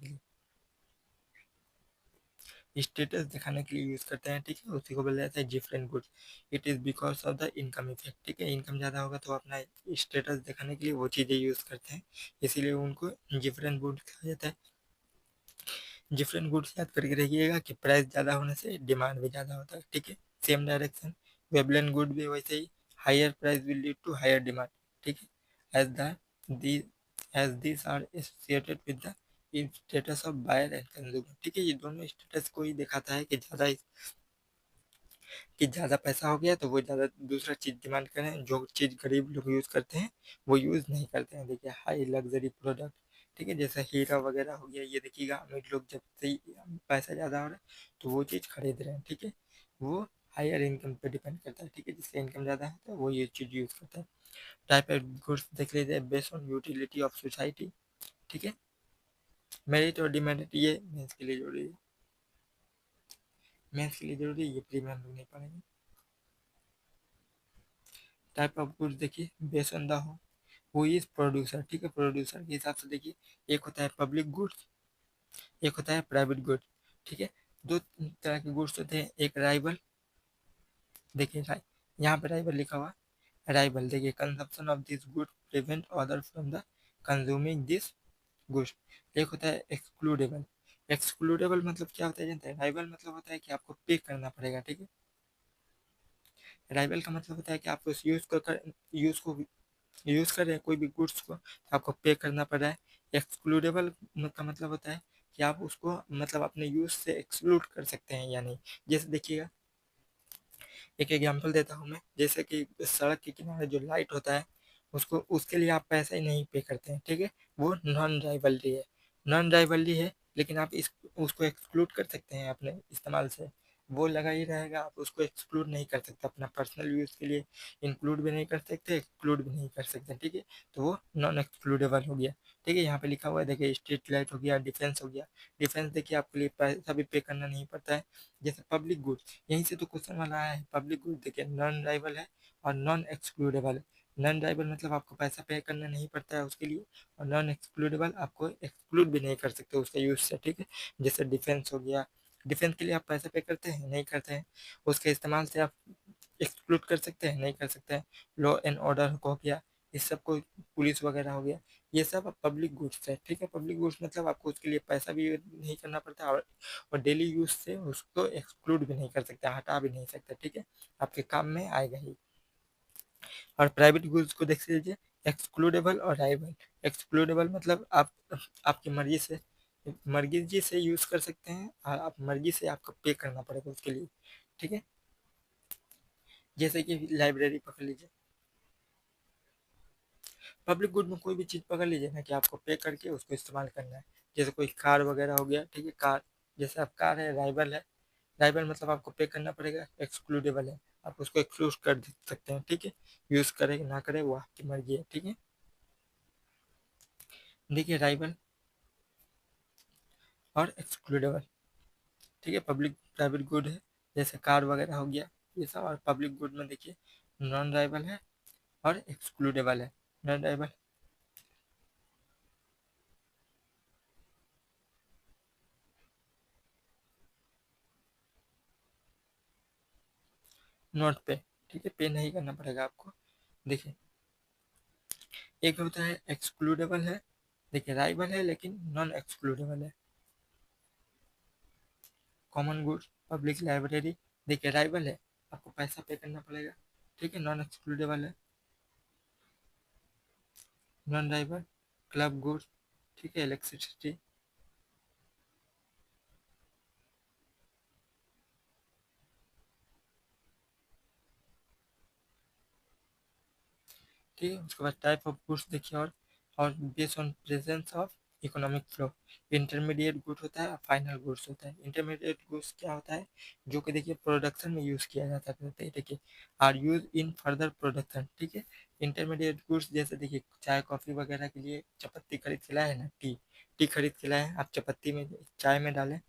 के लिए यूज़ करते हैं, ठीक है, उसी को बोला जाता है different goods. It is because of the income effect, ठीक है, इनकम ज़्यादा होगा तो अपना स्टेटस दिखाने के लिए वो चीज़ें यूज़ करते हैं, इसीलिए उनको डिफरेंट गुड्स कहा जाता है। डिफरेंट गुड्स याद करके रखिएगा कि प्राइस ज़्यादा होने से डिमांड भी ज़्यादा होता है, ठीक है। सेम डायरेक्शन वेबलेंट गुड भी वैसे ही, higher price will lead to higher demand, ठीक है, as the the as this are associated with the status of buyer and consumer, ठीक है, ये दोनों स्टेटस को ही दिखाता है कि ज़्यादा पैसा हो गया तो वो ज़्यादा दूसरा चीज़ डिमांड करें, जो चीज़ गरीब लोग यूज़ करते हैं वो यूज़ नहीं करते हैं। देखिए हाई लग्जरी प्रोडक्ट, ठीक है, जैसे हीरा वगैरह हो गया, ये देखिएगा अमीर लोग जब से पैसा ज़्यादा हो रहा है तो वो चीज़ खरीद रहे हैं, ठीक है, वो हायर इनकम पे डिपेंड करता है, ठीक है, जिसका इनकम ज़्यादा है तो वो ये चीज़ यूज़ करता है। टाइप ऑफ गुड्स देख लीजिए based on utility of society, ठीक है, मेरिट और डिमेरिट ये मेंस के लिए जरूरी है, ये प्रीमियम लोग नहीं पड़ेंगे। टाइप ऑफ गुड्स देखिए based on the who is producer, ठीक है, प्रोड्यूसर के हिसाब से देखिए एक होता है पब्लिक गुड्स, एक होता है प्राइवेट गुड्स, ठीक है, दो तरह के गुड्स होते हैं, एक राइवल, देखिए यहाँ पे राइवल लिखा हुआ, राइवल देखिए consumption of this good prevent other from the consuming this goods. एक होता है एक्सक्लूडेबल, एक्सक्लूडेबल मतलब क्या होता है जानते हैं, राइवल मतलब होता है कि आपको पे करना पड़ेगा, ठीक है, राइवल का मतलब होता है कि आपको यूज़ कर रहे हैं कोई भी गुड्स को तो आपको पे करना पड़ रहा है। एक्सक्लूडेबल का मतलब होता है कि आप उसको मतलब अपने यूज़ से एक्सक्लूड कर सकते हैं या नहीं। जैसे देखिएगा एक एग्जांपल देता हूँ मैं, जैसे कि सड़क के किनारे जो लाइट होता है उसको उसके लिए आप पैसा ही नहीं पे करते हैं, ठीक है, वो नॉन ड्राइवलरी है, लेकिन आप इस उसको एक्सक्लूड कर सकते हैं अपने इस्तेमाल से, वो लगा ही रहेगा, आप उसको एक्सक्लूड नहीं कर सकते अपना पर्सनल यूज़ के लिए, इंक्लूड भी नहीं कर सकते, एक्सक्लूड भी नहीं कर सकते, ठीक है, तो वो नॉन एक्सक्लूडेबल हो गया, ठीक है। यहाँ पे लिखा हुआ है देखिए स्ट्रीट लाइट हो गया, डिफेंस हो गया, डिफेंस देखिए आपके लिए पैसा भी पे करना नहीं पड़ता है। जैसे पब्लिक गुड्स, यहीं से तो क्वेश्चन वाला आया है, पब्लिक गुड देखिए नॉन राइवल है और नॉन एक्सक्लूडेबल है। नॉन राइवल मतलब आपको पैसा पे करना नहीं पड़ता है उसके लिए, और नॉन एक्सक्लूडेबल आपको एक्सक्लूड भी नहीं कर सकते उसके यूज से, ठीक है। जैसे डिफेंस हो गया, डिफेंस के लिए आप पैसा पे करते हैं, नहीं करते हैं, उसके इस्तेमाल से आप एक्सक्लूड कर सकते हैं, नहीं कर सकते हैं। लॉ एंड ऑर्डर हो गया, इस सब को, पुलिस वगैरह हो गया, ये सब पब्लिक गुड्स है, ठीक है, पब्लिक गुड्स मतलब आपको उसके लिए पैसा भी नहीं करना पड़ता, और डेली यूज से उसको एक्सक्लूड भी नहीं कर सकते, हटा भी नहीं सकते, ठीक है, आपके काम में आएगा ही। और प्राइवेट गुड्स को देख लीजिए, एक्सक्लूडेबल और राइवल। एक्सक्लूडेबल मतलब आप आपकी मर्जी से यूज कर सकते हैं, और आप मर्जी से आपको पे करना पड़ेगा उसके लिए, ठीक है। जैसे कि लाइब्रेरी पकड़ लीजिए, पब्लिक गुड में कोई भी चीज़ पकड़ लीजिए ना कि आपको पे करके उसको इस्तेमाल करना है। जैसे कोई कार वगैरह हो गया, ठीक है, कार, जैसे आप कार है, राइवल है, राइवल मतलब आपको पे करना पड़ेगा, एक्सक्लूडेबल है, आप उसको एक्सक्लूड कर सकते हैं, ठीक है, यूज़ करें ना करें वो आपकी मर्जी है, ठीक है। देखिए राइवल और एक्सक्लूडेबल, ठीक है, पब्लिक प्राइवेट गुड है, जैसे कार वगैरह हो गया ये सब, और पब्लिक गुड में देखिए नॉन राइवल है और एक्सक्लूडेबल है। नॉन राइवल, नॉट पे, ठीक है, पे नहीं करना पड़ेगा आपको। देखिए एक होता है एक्सक्लूडेबल है, देखिए राइवल है लेकिन नॉन एक्सक्लूडेबल है। कॉमन गुड्स, पब्लिक लाइब्रेरी, देखिए राइवल है, आपको पैसा पे करना पड़ेगा, ठीक है, नॉन एक्सक्लूडेबल है। नॉन राइवल, क्लब गुड्स, ठीक है, इलेक्ट्रिसिटी, ठीक है। उसके बाद टाइप ऑफ गुड्स देखिए, और based on presence of economic flow. Intermediate good होता है और फाइनल गुड्स होता है। इंटरमीडिएट गुड्स क्या होता है, जो कि देखिए प्रोडक्शन में यूज़ किया जाता है, देखिए are use in further production, ठीक है। इंटरमीडिएट गुड्स जैसे देखिए चाय कॉफ़ी वगैरह के लिए चपत्ती खरीद के लाए हैं ना, टी टी खरीद के लाए हैं, आप चपत्ती में चाय में डालें,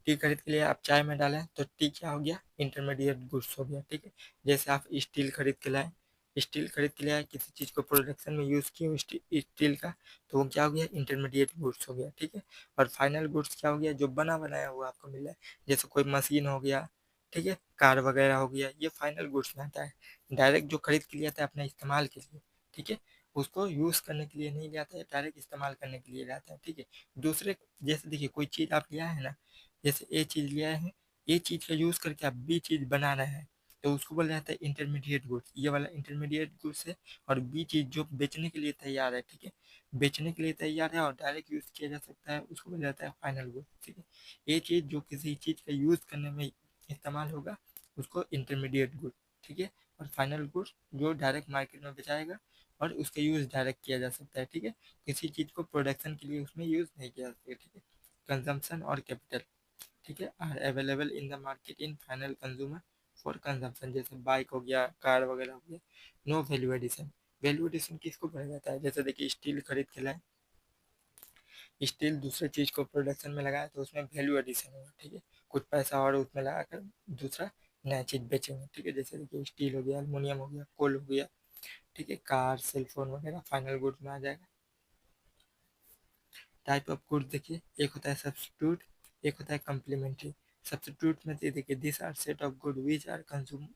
टी खरीद के लिए आप चाय में डालें तो टी क्या हो गया, इंटरमीडिएट गुड्स हो गया, ठीक है। जैसे आप स्टील खरीद के लाए, स्टील खरीद के लिए आए, किसी चीज़ को प्रोडक्शन में यूज़ किए स्टील का, तो वो क्या हो गया, इंटरमीडिएट गुड्स हो गया, ठीक है। और फाइनल गुड्स क्या हो गया, जो बना बनाया हुआ आपको मिला है, जैसे कोई मशीन हो गया, ठीक है, कार वगैरह हो गया, ये फाइनल गुड्स में आता है। डायरेक्ट जो खरीद के लिए आता है अपने इस्तेमाल के लिए, ठीक है, उसको यूज़ करने के लिए नहीं ले आता है, डायरेक्ट इस्तेमाल करने के लिए लाता है, ठीक है। दूसरे जैसे देखिए कोई चीज़ आप लिया है ना, जैसे ए चीज़ लिया है, ए चीज़ का यूज़ करके आप बी चीज़ बना रहे हैं, तो उसको बोला जाता है इंटरमीडिएट गुड्स, ये वाला इंटरमीडिएट गुड्स है। और बी चीज़ जो बेचने के लिए तैयार है, ठीक है, बेचने के लिए तैयार है और डायरेक्ट यूज़ किया जा सकता है, उसको बोला जाता है फाइनल गुड्स, ठीक है। ये चीज़ जो किसी चीज़ का यूज़ करने में इस्तेमाल होगा, उसको इंटरमीडिएट गुड, ठीक है। और फाइनल गुड्स जो डायरेक्ट मार्केट में बेचाएगा और उसका यूज़ डायरेक्ट किया जा सकता है, ठीक है। किसी चीज़ को प्रोडक्शन के लिए उसमें यूज़ नहीं किया जा सकता, ठीक है। कंजम्पशन और कैपिटल, ठीक है, are available in the market in final consumer for consumption, जैसे बाइक हो गया, कार वगैरह हो गया। No value addition, value addition किसको बोला जाता है, जैसे देखिए स्टील खरीद के लाए, स्टील दूसरे चीज़ को प्रोडक्शन में लगाए तो उसमें वैल्यू एडिशन होगा, ठीक है, कुछ पैसा और उसमें लगाकर दूसरा नया चीज़ बेचेंगे, ठीक है। जैसे देखिए स्टील हो गया, एलुमिनियम हो गया, कोल हो गया, ठीक है, कार सेलफोन वगैरह फाइनल गुड्स में आ जाएगा। टाइप ऑफ गुड्स देखिए, एक होता है सब्स्टिट्यूट, एक होता है कम्प्लीमेंट्री। सब्स्टिट्यूट में देखिए this are set of good which are consume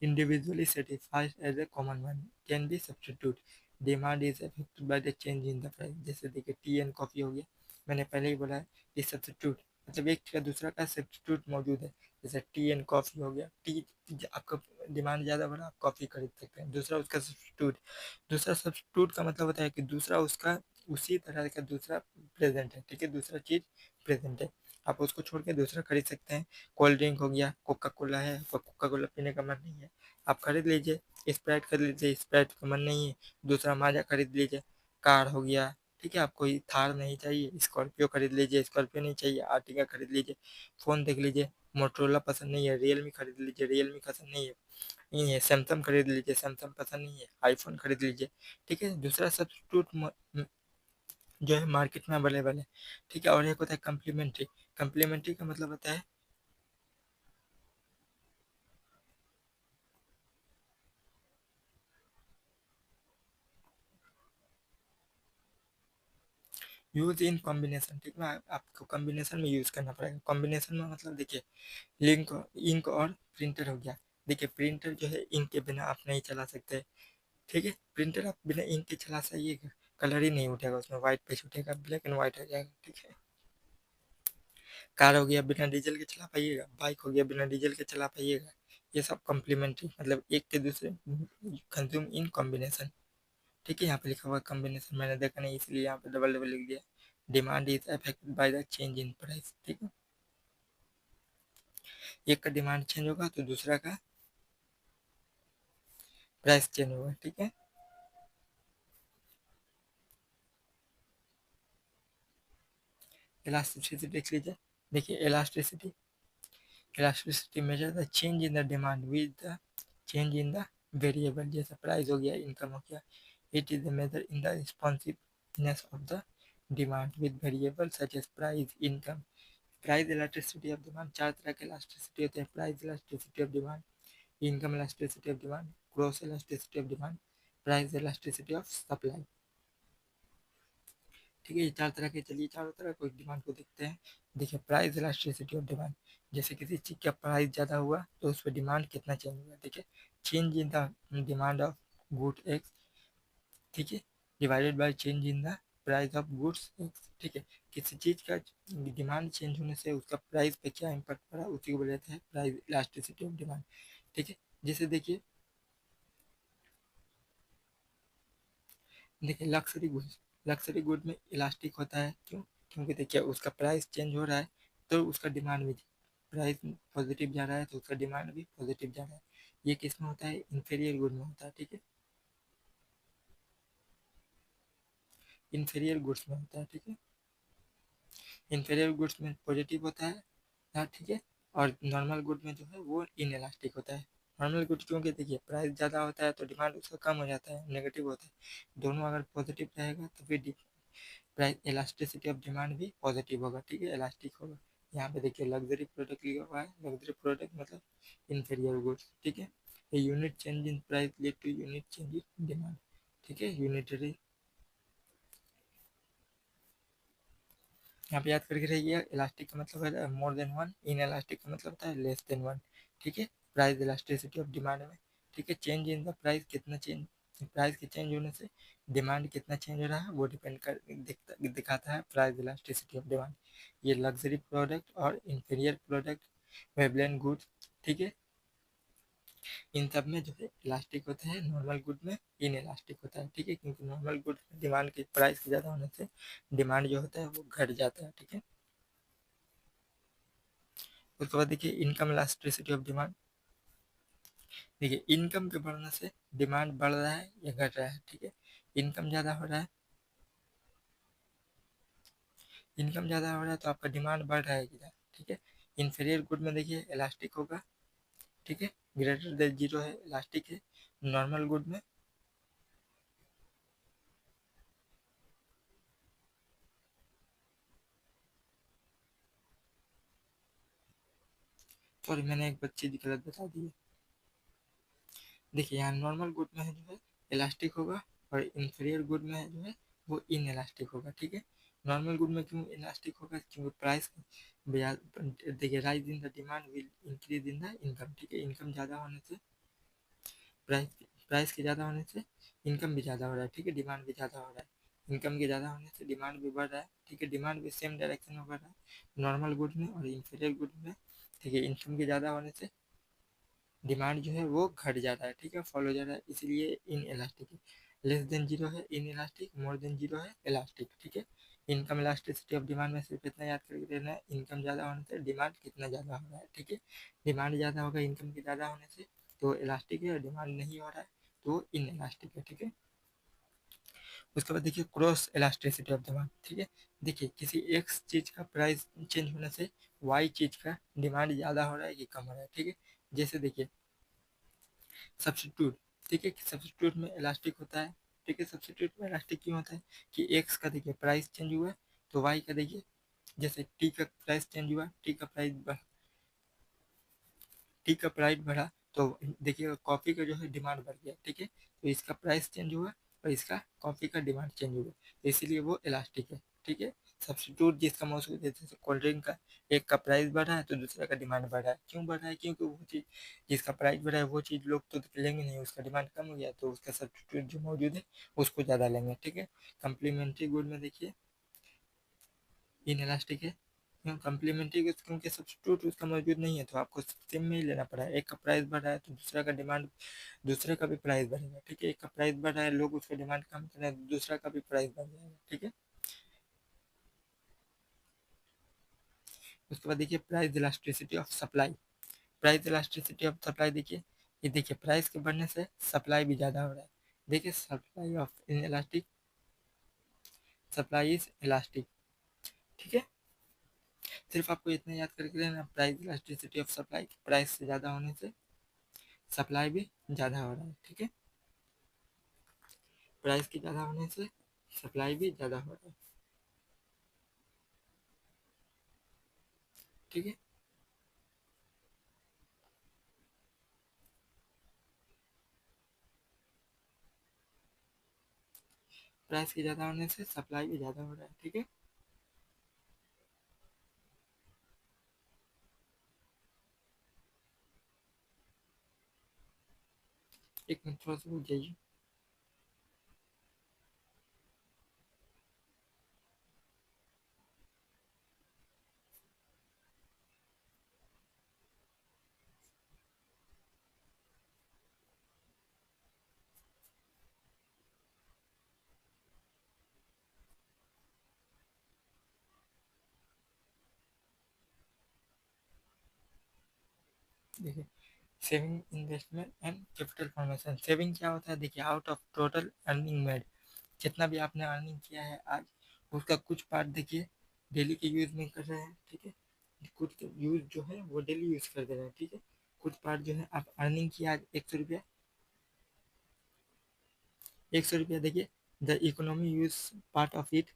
individually satisfied as a common one can be substitute, demand is affected by the change in the price। जैसे देखिए टी एंड कॉफ़ी हो गया, मैंने पहले ही बोला है कि सब्स्टिट्यूट मतलब एक का दूसरा का सब्स्टिट्यूट मौजूद है। जैसे टी एंड कॉफ़ी हो गया, टी आपका डिमांड ज़्यादा बढ़ा, आप कॉफ़ी खरीद सकते हैं, दूसरा उसका सब्स्टिट्यूट। दूसरा सब्स्टिट्यूट का मतलब होता है कि दूसरा उसका उसी तरह का दूसरा प्रेजेंट है, ठीक है, दूसरा चीज़ प्रेजेंट है, आप उसको छोड़ के दूसरा खरीद सकते हैं। कोल्ड ड्रिंक हो गया, कोका कोला है, आपको कोका कोला पीने का मन नहीं है, आप खरीद लीजिए। स्प्राइट खरीद लीजिए, स्प्राइट का मन नहीं है, दूसरा माजा खरीद लीजिए। कार हो गया, ठीक है, आपको थार नहीं चाहिए, स्कॉर्पियो खरीद लीजिए, स्कॉर्पियो नहीं चाहिए, आर्टिगा खरीद लीजिए। फ़ोन देख लीजिए, मोटरोला पसंद नहीं है, रियलमी खरीद लीजिए, रियलमी पसंद नहीं है, सैमसंग खरीद लीजिए, सैमसंग पसंद नहीं है, आईफोन खरीद लीजिए, ठीक है। दूसरा सब्स्टिट्यूट जो है मार्केट में अवेलेबल है, ठीक है। और एक होता है कम्प्लीमेंट्री, कम्प्लीमेंट्री का मतलब होता है यूज इन कॉम्बिनेशन, ठीक है, आपको कॉम्बिनेशन में यूज़ करना पड़ेगा। कॉम्बिनेशन में मतलब देखिए लिंक, इंक और प्रिंटर हो गया। देखिए प्रिंटर जो है इंक के बिना आप नहीं चला सकते, ठीक है, प्रिंटर आप बिना इंक के चला सकिएगा, कलर ही नहीं उठेगा उसमें, वाइट पेज उठेगा, ब्लैक एंड वाइट हो जाएगा, ठीक है। कार हो गया बिना डीजल के चला पाइएगा, बाइक हो गया बिना डीजल के चला पाइएगा। ये सब कॉम्प्लीमेंट्री मतलब एक के दूसरे कंज्यूम इन कॉम्बिनेशन, ठीक है। यहाँ पे लिखा हुआ कॉम्बिनेशन मैंने देखा नहीं इसलिए यहाँ पे डबल डबल लिख दिया। Demand is affected by the change in price, ठीक है, एक का डिमांड चेंज होगा तो दूसरा का प्राइस चेंज होगा, ठीक है। इलास्टिसिटी देख लीजिए, देखिए elasticity measure the change in the demand with the change in the variable, जैसे प्राइस हो गया, इनकम हो गया। It is the measure in the responsiveness of the demand with variable such as price, income. Price elasticity of demand, चार तरह के इलास्टिसिटी होते हैं, price elasticity of demand, income elasticity of demand, gross elasticity of demand, price elasticity of supply, ठीक है। ये चार तरह के, चलिए चारों तरह को डिमांड को देखते हैं। देखिए प्राइस इलास्टिसिटी ऑफ डिमांड, जैसे किसी चीज़ का प्राइस ज़्यादा हुआ तो उस पर डिमांड कितना चेंज हुआ, देखिए change in the demand of good x, ठीक है, divided by change in the price of goods x, ठीक है। किसी चीज़ का डिमांड चेंज होने से उसका प्राइस पे क्या इम्पैक्ट पड़ा, उसी को बोला जाता है प्राइस इलास्टिसिटी ऑफ डिमांड, ठीक है। जैसे देखिए, देखिए लक्सरी गुड में इलास्टिक होता है, क्यों, क्योंकि देखिए उसका प्राइस चेंज हो रहा है तो उसका डिमांड भी, प्राइस पॉजिटिव जा रहा है तो उसका डिमांड भी पॉजिटिव जा रहा है। ये किस में होता है, इंफीरियर गुड में होता है, ठीक है। इन्फीरियर गुड्स में होता है, ठीक है। इन्फीरियर गुड्स में पॉजिटिव होता है, हाँ ठीक है, और नॉर्मल गुड में जो है वो इन इलास्टिक होता है। नॉर्मल गुड क्योंकि देखिए प्राइस ज़्यादा होता है तो डिमांड उसका कम हो जाता है, नेगेटिव होता है। दोनों अगर पॉजिटिव रहेगा तो फिर प्राइस इलास्टिसिटी ऑफ डिमांड भी पॉजिटिव होगा, ठीक है, इलास्टिक होगा। यहाँ पे देखिए लग्जरी प्रोडक्ट लिखा हुआ है, लग्जरी प्रोडक्ट मतलब इन्फीरियर गुड्स, ठीक है। ये unit change in price lead to unit change in demand, ठीक है, यूनिटरी। यहाँ पे याद करके रहिए, इलास्टिक का मतलब है more than one, in elastic का मतलब होता है लेस देन वन, ठीक है, प्राइस इलास्टिसिटी ऑफ डिमांड में, ठीक है। चेंज इन द प्राइस, कितना चेंज, प्राइस के चेंज होने से डिमांड कितना चेंज हो रहा है वो डिपेंड कर दिखाता है प्राइस इलास्टिसिटी ऑफ डिमांड। ये लग्जरी प्रोडक्ट और इंफीरियर प्रोडक्ट, वेबलेन गुड्स, ठीक है, इन सब में जो है इलास्टिक होता है, नॉर्मल गुड में इन इलास्टिक होता है, ठीक है, क्योंकि नॉर्मल गुड डिमांड की प्राइस के ज़्यादा होने से डिमांड जो होता है वो घट जाता है, ठीक है। उसके बाद देखिए इनकम इलास्टिसिटी ऑफ डिमांड। देखिए इनकम के बढ़ने से डिमांड बढ़ रहा है या घट रहा है, ठीक है। इनकम ज़्यादा हो रहा है, इनकम ज़्यादा हो रहा है तो आपका डिमांड बढ़ रहा है किधर, ठीक है। इन्फीरियर गुड में देखिए इलास्टिक होगा, ठीक है, ग्रेटर देन जीरो है, इलास्टिक है। नॉर्मल गुड में, सॉरी मैंने एक चीज़ गलत बता दी है। देखिए यहाँ नॉर्मल गुड में है जो है इलास्टिक होगा, और इंफीरियर गुड में है जो है वो इन इलास्टिक होगा, ठीक है। नॉर्मल गुड में क्यों इलास्टिक होगा, क्योंकि प्राइस देखिए rise in the demand will increase in the income, ठीक है, इनकम ज़्यादा होने से प्राइस, प्राइस के ज़्यादा होने से इनकम भी ज़्यादा हो रहा है, ठीक है, डिमांड भी ज़्यादा हो रहा है। इनकम के ज़्यादा होने से डिमांड भी बढ़ रहा है, ठीक है, डिमांड भी सेम डायरेक्शन में बढ़ रहा है नॉर्मल गुड में और इंफीरियर गुड में, ठीक है। इनकम के ज़्यादा होने से डिमांड जो है वो घट जाता है, ठीक है, फॉलो जा रहा है, इसलिए इन इलास्टिक है। लेस देन जीरो है in elastic, more than zero है इलास्टिक, ठीक है। इनकम इलास्टिसिटी ऑफ डिमांड में सिर्फ इतना याद करके रहना है, इनकम ज़्यादा होने से डिमांड कितना ज़्यादा हो रहा है, ठीक है। डिमांड ज़्यादा होगा इनकम के ज़्यादा होने से तो इलास्टिक है, और डिमांड नहीं हो रहा है तो इन इलास्टिक है, ठीक है। उसके बाद देखिए क्रॉस इलास्टिसिटी ऑफ डिमांड, ठीक है। देखिए किसी एक चीज़ का प्राइस चेंज होने से वाई चीज़ का डिमांड ज़्यादा हो रहा है कि कम हो रहा है, ठीक है। जैसे देखिए सब्स्टिट्यूट, ठीक है, सब्स्टिट्यूट में इलास्टिक होता है, ठीक है। सब्स्टिट्यूट में इलास्टिक क्यों होता है कि एक्स का देखिए प्राइस चेंज हुआ तो वाई का देखिए, जैसे टी का प्राइस चेंज हुआ, टी का प्राइस बढ़ा तो देखिए कॉफ़ी का जो है डिमांड बढ़ गया, ठीक है, तो इसका प्राइस चेंज हुआ और इसका कॉफ़ी का डिमांड चेंज हुआ, तो इसीलिए वो इलास्टिक है, ठीक है। सब्स्टिट्यूट जिसका मौजूद है, जैसे कोल्ड ड्रिंक का एक का प्राइस बढ़ा है तो दूसरा का डिमांड बढ़ा है, क्यों बढ़ा है, क्योंकि वो चीज़ जिसका प्राइस बढ़ा है वो चीज़ लोग तो लेंगे नहीं, उसका डिमांड कम हो गया तो उसका सब्स्टिट्यूट जो मौजूद है उसको ज़्यादा लेंगे, ठीक है। कंप्लीमेंट्री गुड में देखिए इन इलास्टिक है, क्यों कम्प्लीमेंट्री क्योंकि सब्स्टिट्यूट उसका मौजूद नहीं है तो आपको सेम में ही लेना पड़ा है। एक का प्राइस बढ़ रहा है तो दूसरा का डिमांड, दूसरे का भी प्राइस बढ़ेगा, ठीक है। एक का प्राइस बढ़ रहा है लोग उसका डिमांड कम कर रहे हैं, दूसरा का भी प्राइस बढ़ जाएगा, ठीक है। उसके बाद देखिए price elasticity of supply. Price elasticity of supply देखिए, ये देखिए प्राइस के बढ़ने से सप्लाई भी ज़्यादा हो रहा है, देखिए supply of in elastic, supply is elastic, ठीक है। सिर्फ आपको इतना याद करके रहना, price elasticity of supply, price से ज़्यादा होने से सप्लाई भी ज़्यादा हो रहा है, ठीक है। प्राइस के ज़्यादा होने से सप्लाई भी ज़्यादा हो रहा है, ठीक है। प्राइस के ज़्यादा होने से सप्लाई भी ज़्यादा हो रहा है, ठीक है। एक मिनट थोड़ा सा रुक जाइए। देखिए saving investment and capital formation, saving क्या होता है देखिए out of total earning made, जितना भी आपने अर्निंग किया है आज, उसका कुछ पार्ट देखिए डेली के यूज़ में कर रहे हैं, ठीक है, कुछ यूज़ जो है वो डेली यूज़ कर दे रहे हैं, ठीक है। कुछ पार्ट जो है आप अर्निंग किया आज 100 रुपया, 100 रुपया देखिए, the economy use part of it,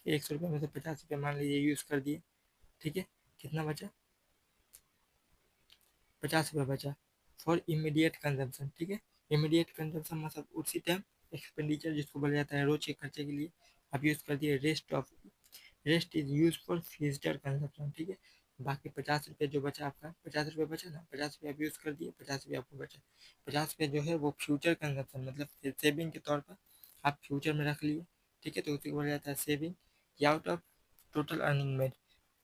100 रुपये में से 50 रुपये मान लीजिए यूज़ कर दिए, ठीक है, कितना बचा, 50 रुपया बचा फॉर इमीडिएट कंजम्पशन, ठीक है। इमीडिएट कंजम्पशन मतलब उसी टाइम एक्सपेंडिचर जिसको बोला जाता है रोज के खर्चे के लिए आप यूज़ कर दिए। Rest is use for future consumption, ठीक है। बाकी 50 रुपये जो बचा आपका, 50 रुपये बचा ना, 50 रुपये आप यूज़ कर दिए, 50 रुपये आपको बचा, 50 रुपये जो है वो फ्यूचर कंजप्शन मतलब सेविंग के तौर पर आप फ्यूचर में रख लिए, ठीक है, तो उसी को बोला जाता है सेविंग। या out of total earning made,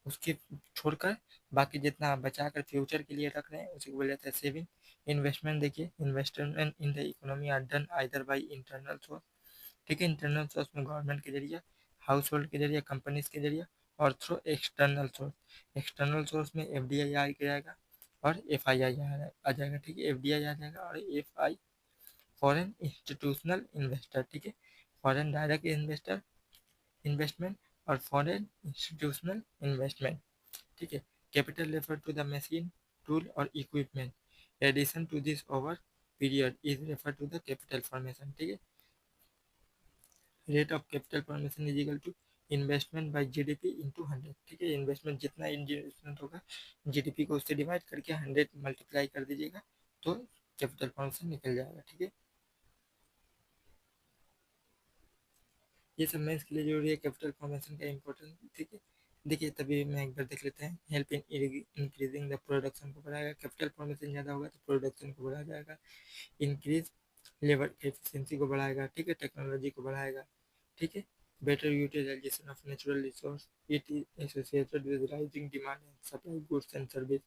उसके छोड़कर बाकी जितना आप बचा कर फ्यूचर के लिए रख रहे हैं उसी को बोला जाता है सेविंग। इन्वेस्टमेंट देखिए, investment in the economy are done either by internal source, ठीक है, इंटरनल सोर्स में गवर्नमेंट के जरिए, हाउस होल्ड के जरिए, कंपनीज के जरिए, और through external source. External source में एफ डी आई आ जाएगा और एफ आई आई आ जाएगा, ठीक है, एफ डी आई आ जाएगा और F I foreign institutional investor, ठीक है, फॉरेन डायरेक्ट इन्वेस्टर इन्वेस्टमेंट और फॉरेन इंस्टीट्यूशनल इन्वेस्टमेंट, ठीक है। Capital refer to the machine, tool और equipment, addition to this over period is refer to the capital formation, ठीक है। Rate of capital formation is equal to investment by GDP into 100, ठीक है। इन्वेस्टमेंट जितना इन्वेस्टमेंट होगा जीडीपी को उससे डिवाइड करके 100 मल्टीप्लाई कर दीजिएगा तो कैपिटल फॉर्मेशन निकल जाएगा, ठीक है। ये सब मेंस के लिए जरूरी है कैपिटल फॉर्मेशन का इम्पोर्टेंट, ठीक है। देखिए तभी मैं एक बार देख लेते हैं। Help in increasing the production को बढ़ाएगा, कैपिटल फॉर्मेशन ज़्यादा होगा तो प्रोडक्शन को बढ़ाया जाएगा। इंक्रीज लेबर एफिशिएंसी को बढ़ाएगा, ठीक है, टेक्नोलॉजी को बढ़ाएगा, ठीक है। Better utilisation of natural resource, it is associated with rising demand and supply goods and service.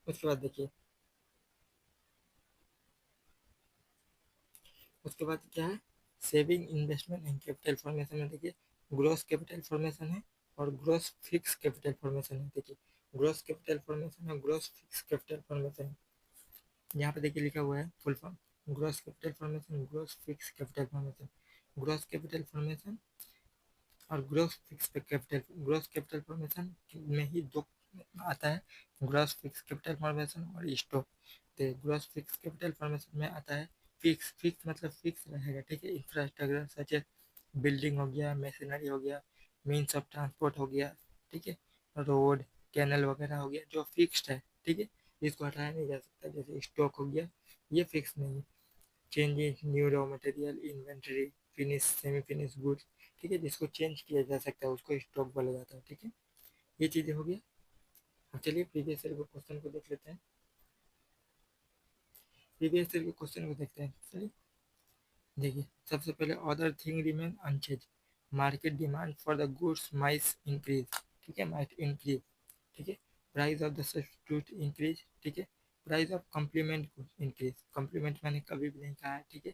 उसके बाद देखिए, उसके बाद क्या है, saving, investment and capital formation में देखिए ग्रोस कैपिटल फॉर्मेशन है और ग्रोस फिक्स कैपिटल फॉर्मेशन है। देखिए ग्रोस कैपिटल फॉर्मेशन और ग्रोस फिक्स कैपिटल फॉर्मेशन है। यहाँ पे देखिए लिखा हुआ है full form, gross capital formation, gross fixed capital formation. Gross capital formation और ग्रोस कैपिटल फॉर्मेशन में ही दो आता है, ग्रोस फिक्स कैपिटल फॉर्मेशन और स्टॉक। तो ग्रोस फिक्स कैपिटल फॉर्मेशन में आता है फिक्स, फिक्स मतलब फिक्स रहेगा, ठीक है। इंफ्रास्ट्रक्चर सच है, बिल्डिंग हो गया, मशीनरी हो गया, मीन्स ऑफ ट्रांसपोर्ट हो गया, ठीक है, रोड, कैनल वगैरह हो गया जो फिक्स्ड है, ठीक है, इसको हटाया नहीं जा सकता। जैसे स्टॉक हो गया, ये फिक्स नहीं है। चेंज इन new raw material, inventory, finish, semi finish goods, ठीक है, जिसको चेंज किया जा सकता है उसको स्टॉक बोला जाता है, ठीक है। ये चीज़ें हो गया। अब चलिए प्रीवियस ईयर के क्वेश्चन को देख लेते हैं। प्रीवियस ईयर के क्वेश्चन को देखते हैं, चलिए देखिए। सबसे पहले other thing remain unchanged, market demand for the goods might increase, ठीक है, माइट इंक्रीज, ठीक है। Price of the substitute increase, ठीक है। Price of complement goods increase, complement मैंने कभी भी नहीं कहा है, ठीक है।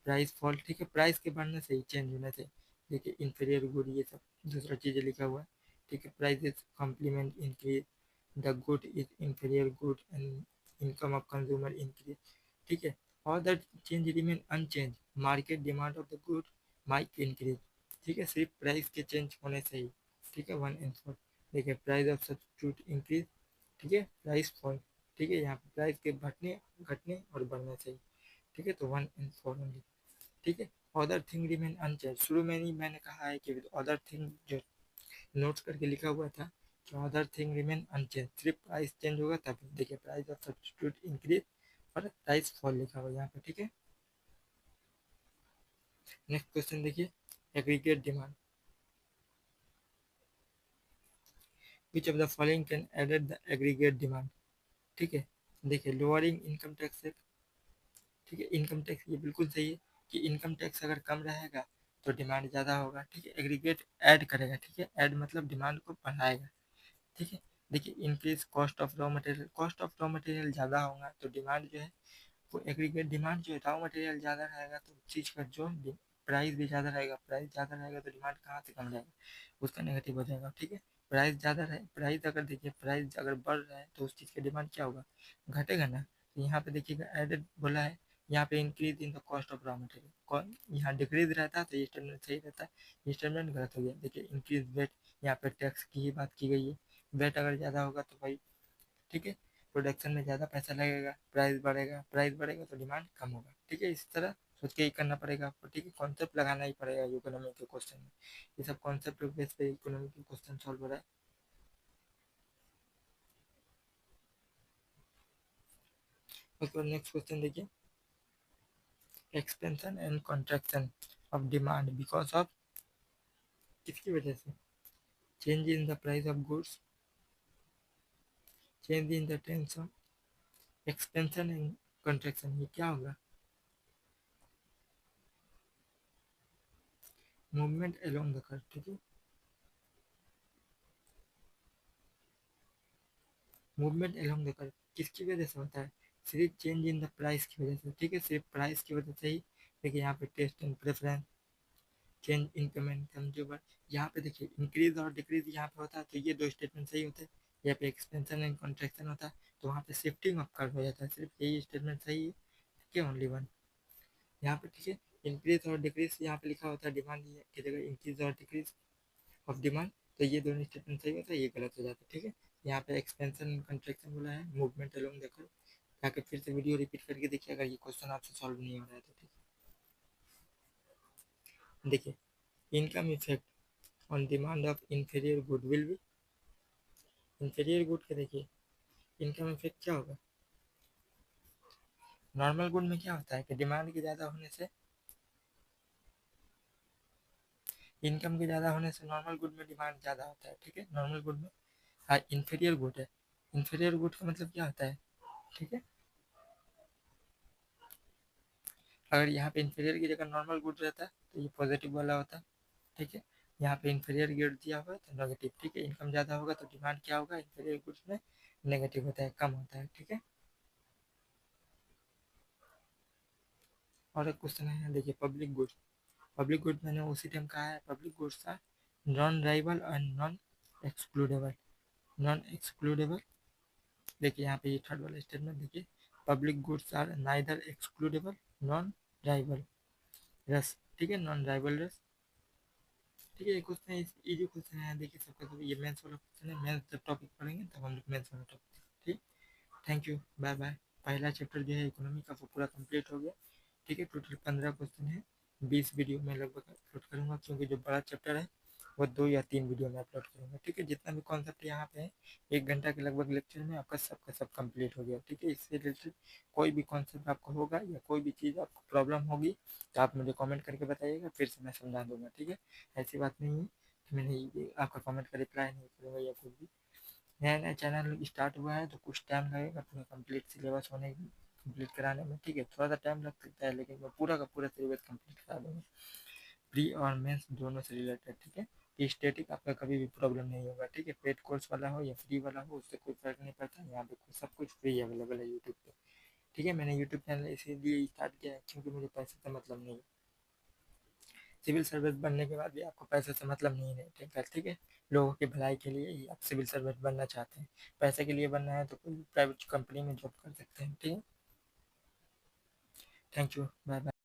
प्राइस फॉल, ठीक है, प्राइस के बढ़ने से ही चेंज होने से, देखिए इंफीरियर गुड ये सब दूसरा चीज़ें लिखा हुआ है, ठीक है। Price is complement increase, the good is inferior good and income of consumer increase, ठीक है। Other change remain unchanged, market demand of the good might increase, ठीक है, सिर्फ प्राइस के चेंज होने से ही, ठीक है। 1 and 4 देखिए, प्राइस ऑफ सब्स्टिट्यूट इंक्रीज, ठीक है, प्राइस फॉल, ठीक है, यहाँ पे प्राइस के घटने घटने और बढ़ने से ही, ठीक है, तो 1 and 4 ओनली, ठीक है। अदर थिंग रिमेन अनचेंज, शुरू में ही मैंने कहा है कि अदर थिंग जो नोट्स करके लिखा हुआ था कि अदर थिंग रिमेन अनचेंज, सिर्फ प्राइस चेंज होगा तब। देखिए प्राइस ऑफ सब्स्टिट्यूट इंक्रीज और प्राइस फॉल लिखा हुआ है यहाँ पे, ठीक है। नेक्स्ट क्वेश्चन देखिए, aggregate demand, which of the following can added the aggregate demand, ठीक है। देखिए लोअरिंग इनकम टैक्स, ठीक है, इनकम टैक्स ये बिल्कुल सही है कि इनकम टैक्स अगर कम रहेगा तो डिमांड ज़्यादा होगा, ठीक है। एग्रीगेट ऐड करेगा, ठीक है, ऐड मतलब डिमांड को बढ़ाएगा, ठीक है। देखिए increase cost of raw material, cost of raw material ज़्यादा होगा तो डिमांड जो है वो एग्रीगेट डिमांड जो है, रॉ मटेरियल ज़्यादा रहेगा तो चीज़ का जो प्राइस भी ज़्यादा रहेगा, प्राइस ज़्यादा रहेगा तो डिमांड कहाँ से कम रहेगा, उसका नेगेटिव हो जाएगा, ठीक है। प्राइस ज़्यादा रहे, प्राइस अगर देखिए प्राइस अगर बढ़ रहा है तो उस चीज़ का डिमांड क्या होगा, घटेगा ना। तो यहाँ पे देखिएगा एडेड बोला है, यहाँ पे increase in the cost of raw material, कौन यहाँ डिक्रीज रहता है तो ये स्टेटमेंट सही रहता है, ये स्टेटमेंट गलत हो गया। देखिए इंक्रीज वेट, यहाँ पे टैक्स की ही बात की गई है, वेट अगर ज़्यादा होगा तो भाई ठीक है प्रोडक्शन में ज़्यादा पैसा लगेगा, प्राइस बढ़ेगा, प्राइस बढ़ेगा तो डिमांड कम होगा, ठीक है। इस तरह सोच के ही करना पड़ेगा आपको, ठीक है। कॉन्सेप्ट लगाना ही पड़ेगा इकोनॉमी के क्वेश्चन में, ये सब कॉन्सेप्ट बेस पे इकोनॉमी के क्वेश्चन सॉल्व हो रहा है। उसके बाद नेक्स्ट क्वेश्चन देखिए, expansion and contraction of demand because of, किसकी वजह से, change in the price of goods, change in the terms of expansion and contraction, ये क्या होगा, मूवमेंट अलोंग द कर्व, ठीक है। मूवमेंट अलोंग द कर्व किसकी वजह से होता है, सिर्फ चेंज इन द प्राइस की वजह से, ठीक है, सिर्फ प्राइस की वजह से ही। देखिए यहाँ पे taste and preference, change in payment consumer, यहाँ पे देखिए इंक्रीज और डिक्रीज यहाँ पे होता है तो ये दो स्टेटमेंट सही होते हैं, यहाँ पे एक्सपेंशन एंड कॉन्ट्रैक्शन होता है तो वहाँ पे शिफ्टिंग ऑफ कर्व हो जाता है, सिर्फ यही स्टेटमेंट सही है, ठीक है, ओनली वन। यहाँ पे ठीक है इंक्रीज और डिक्रीज यहाँ पे लिखा होता है डिमांड की जगह इंक्रीज और डिक्रीज ऑफ डिमांड, तो ये दोनों स्टेटमेंट सही होता है, ये गलत हो जाता है, ठीक है। यहाँ पे एक्सपेंशन कंट्रैक्शन बोला है, मूवमेंट अलोंग देखो, जाके फिर से वीडियो रिपीट करके देखिए अगर ये क्वेश्चन आपसे सॉल्व नहीं हो रहा है तो, ठीक है। देखिए income effect on demand of inferior good will be, inferior good का देखिए इनकम इफेक्ट क्या होगा, नॉर्मल गुड में क्या होता है कि डिमांड के ज़्यादा होने से, इनकम के ज़्यादा होने से नॉर्मल गुड में डिमांड ज़्यादा होता है, ठीक है, नॉर्मल गुड में। हाँ इंफीरियर गुड है, इंफीरियर गुड का मतलब क्या होता है, ठीक है, अगर यहाँ पे इंफीरियर की जगह नॉर्मल गुड रहता है तो ये पॉजिटिव वाला होता है, ठीक है। यहाँ पे इंफीरियर गुड दिया हुआ है तो नेगेटिव, ठीक है, इनकम ज़्यादा होगा तो डिमांड क्या होगा इंफीरियर गुड्स में, नेगेटिव होता है, कम होता है, ठीक है। और एक क्वेश्चन है देखिए पब्लिक गुड्स, पब्लिक गुड्स मैंने उसी टाइम कहा है, पब्लिक गुड्स का non rival and non excludable, non excludable, देखिए यहाँ पे ये थर्ड वाला स्टेटमेंट देखिए, public goods are neither excludable non rivalrous, ठीक है, नॉन राइवल रस, ठीक है। ये क्वेश्चन इजी क्वेश्चन है, देखिए सबका सब ये मेंस वाला क्वेश्चन है, मेंस जब टॉपिक पढ़ेंगे तब हम लोग मेंस वाला टॉपिक, ठीक। Thank you, bye bye. पहला चैप्टर जो है इकोनॉमी का वो पूरा कंप्लीट हो गया, ठीक है। टोटल 15 क्वेश्चन है, 20 वीडियो में लगभग अपलोड करूँगा क्योंकि जो बड़ा चैप्टर है वो 2 या 3 वीडियो में अपलोड करूँगा, ठीक है। जितना भी कॉन्सेप्ट यहाँ पे है 1 घंटा के लगभग लेक्चर में आपका सबका सब कंप्लीट हो गया, ठीक है। इससे रिलेटेड कोई भी कॉन्सेप्ट आपको होगा या कोई भी चीज़ आपको प्रॉब्लम होगी तो आप मुझे कमेंट करके बताइएगा, फिर से मैं समझा दूंगा, ठीक है। ऐसी बात नहीं है कि मैंने आपका कमेंट का रिप्लाई नहीं करूँगा या कुछ भी। नया नया चैनल स्टार्ट हुआ है तो कुछ टाइम लगेगा पूरा कंप्लीट सिलेबस होने कंप्लीट कराने में, ठीक है, थोड़ा सा टाइम लग सकता है लेकिन मैं पूरा का पूरा सिलेबस कंप्लीट करा दूँगा, प्री और मेंस दोनों से रिलेटेड, ठीक है। स्टेटिक आपका कभी भी प्रॉब्लम नहीं होगा, ठीक है, पेड कोर्स वाला हो या फ्री वाला हो उससे कोई फर्क नहीं पड़ता, यहाँ पे सब कुछ फ्री अवेलेबल है यूट्यूब पे, ठीक है। मैंने यूट्यूब चैनल इसीलिए स्टार्ट किया है क्योंकि मुझे पैसे से मतलब नहीं है, सिविल सर्विस बनने के बाद भी आपको पैसे से मतलब नहीं रहेगा, ठीक है। लोगों की भलाई के लिए ही आप सिविल सर्वेंट बनना चाहते हैं, पैसे के लिए बनना है तो कोई प्राइवेट कंपनी में जॉब कर सकते हैं, ठीक है। Thank you, bye bye.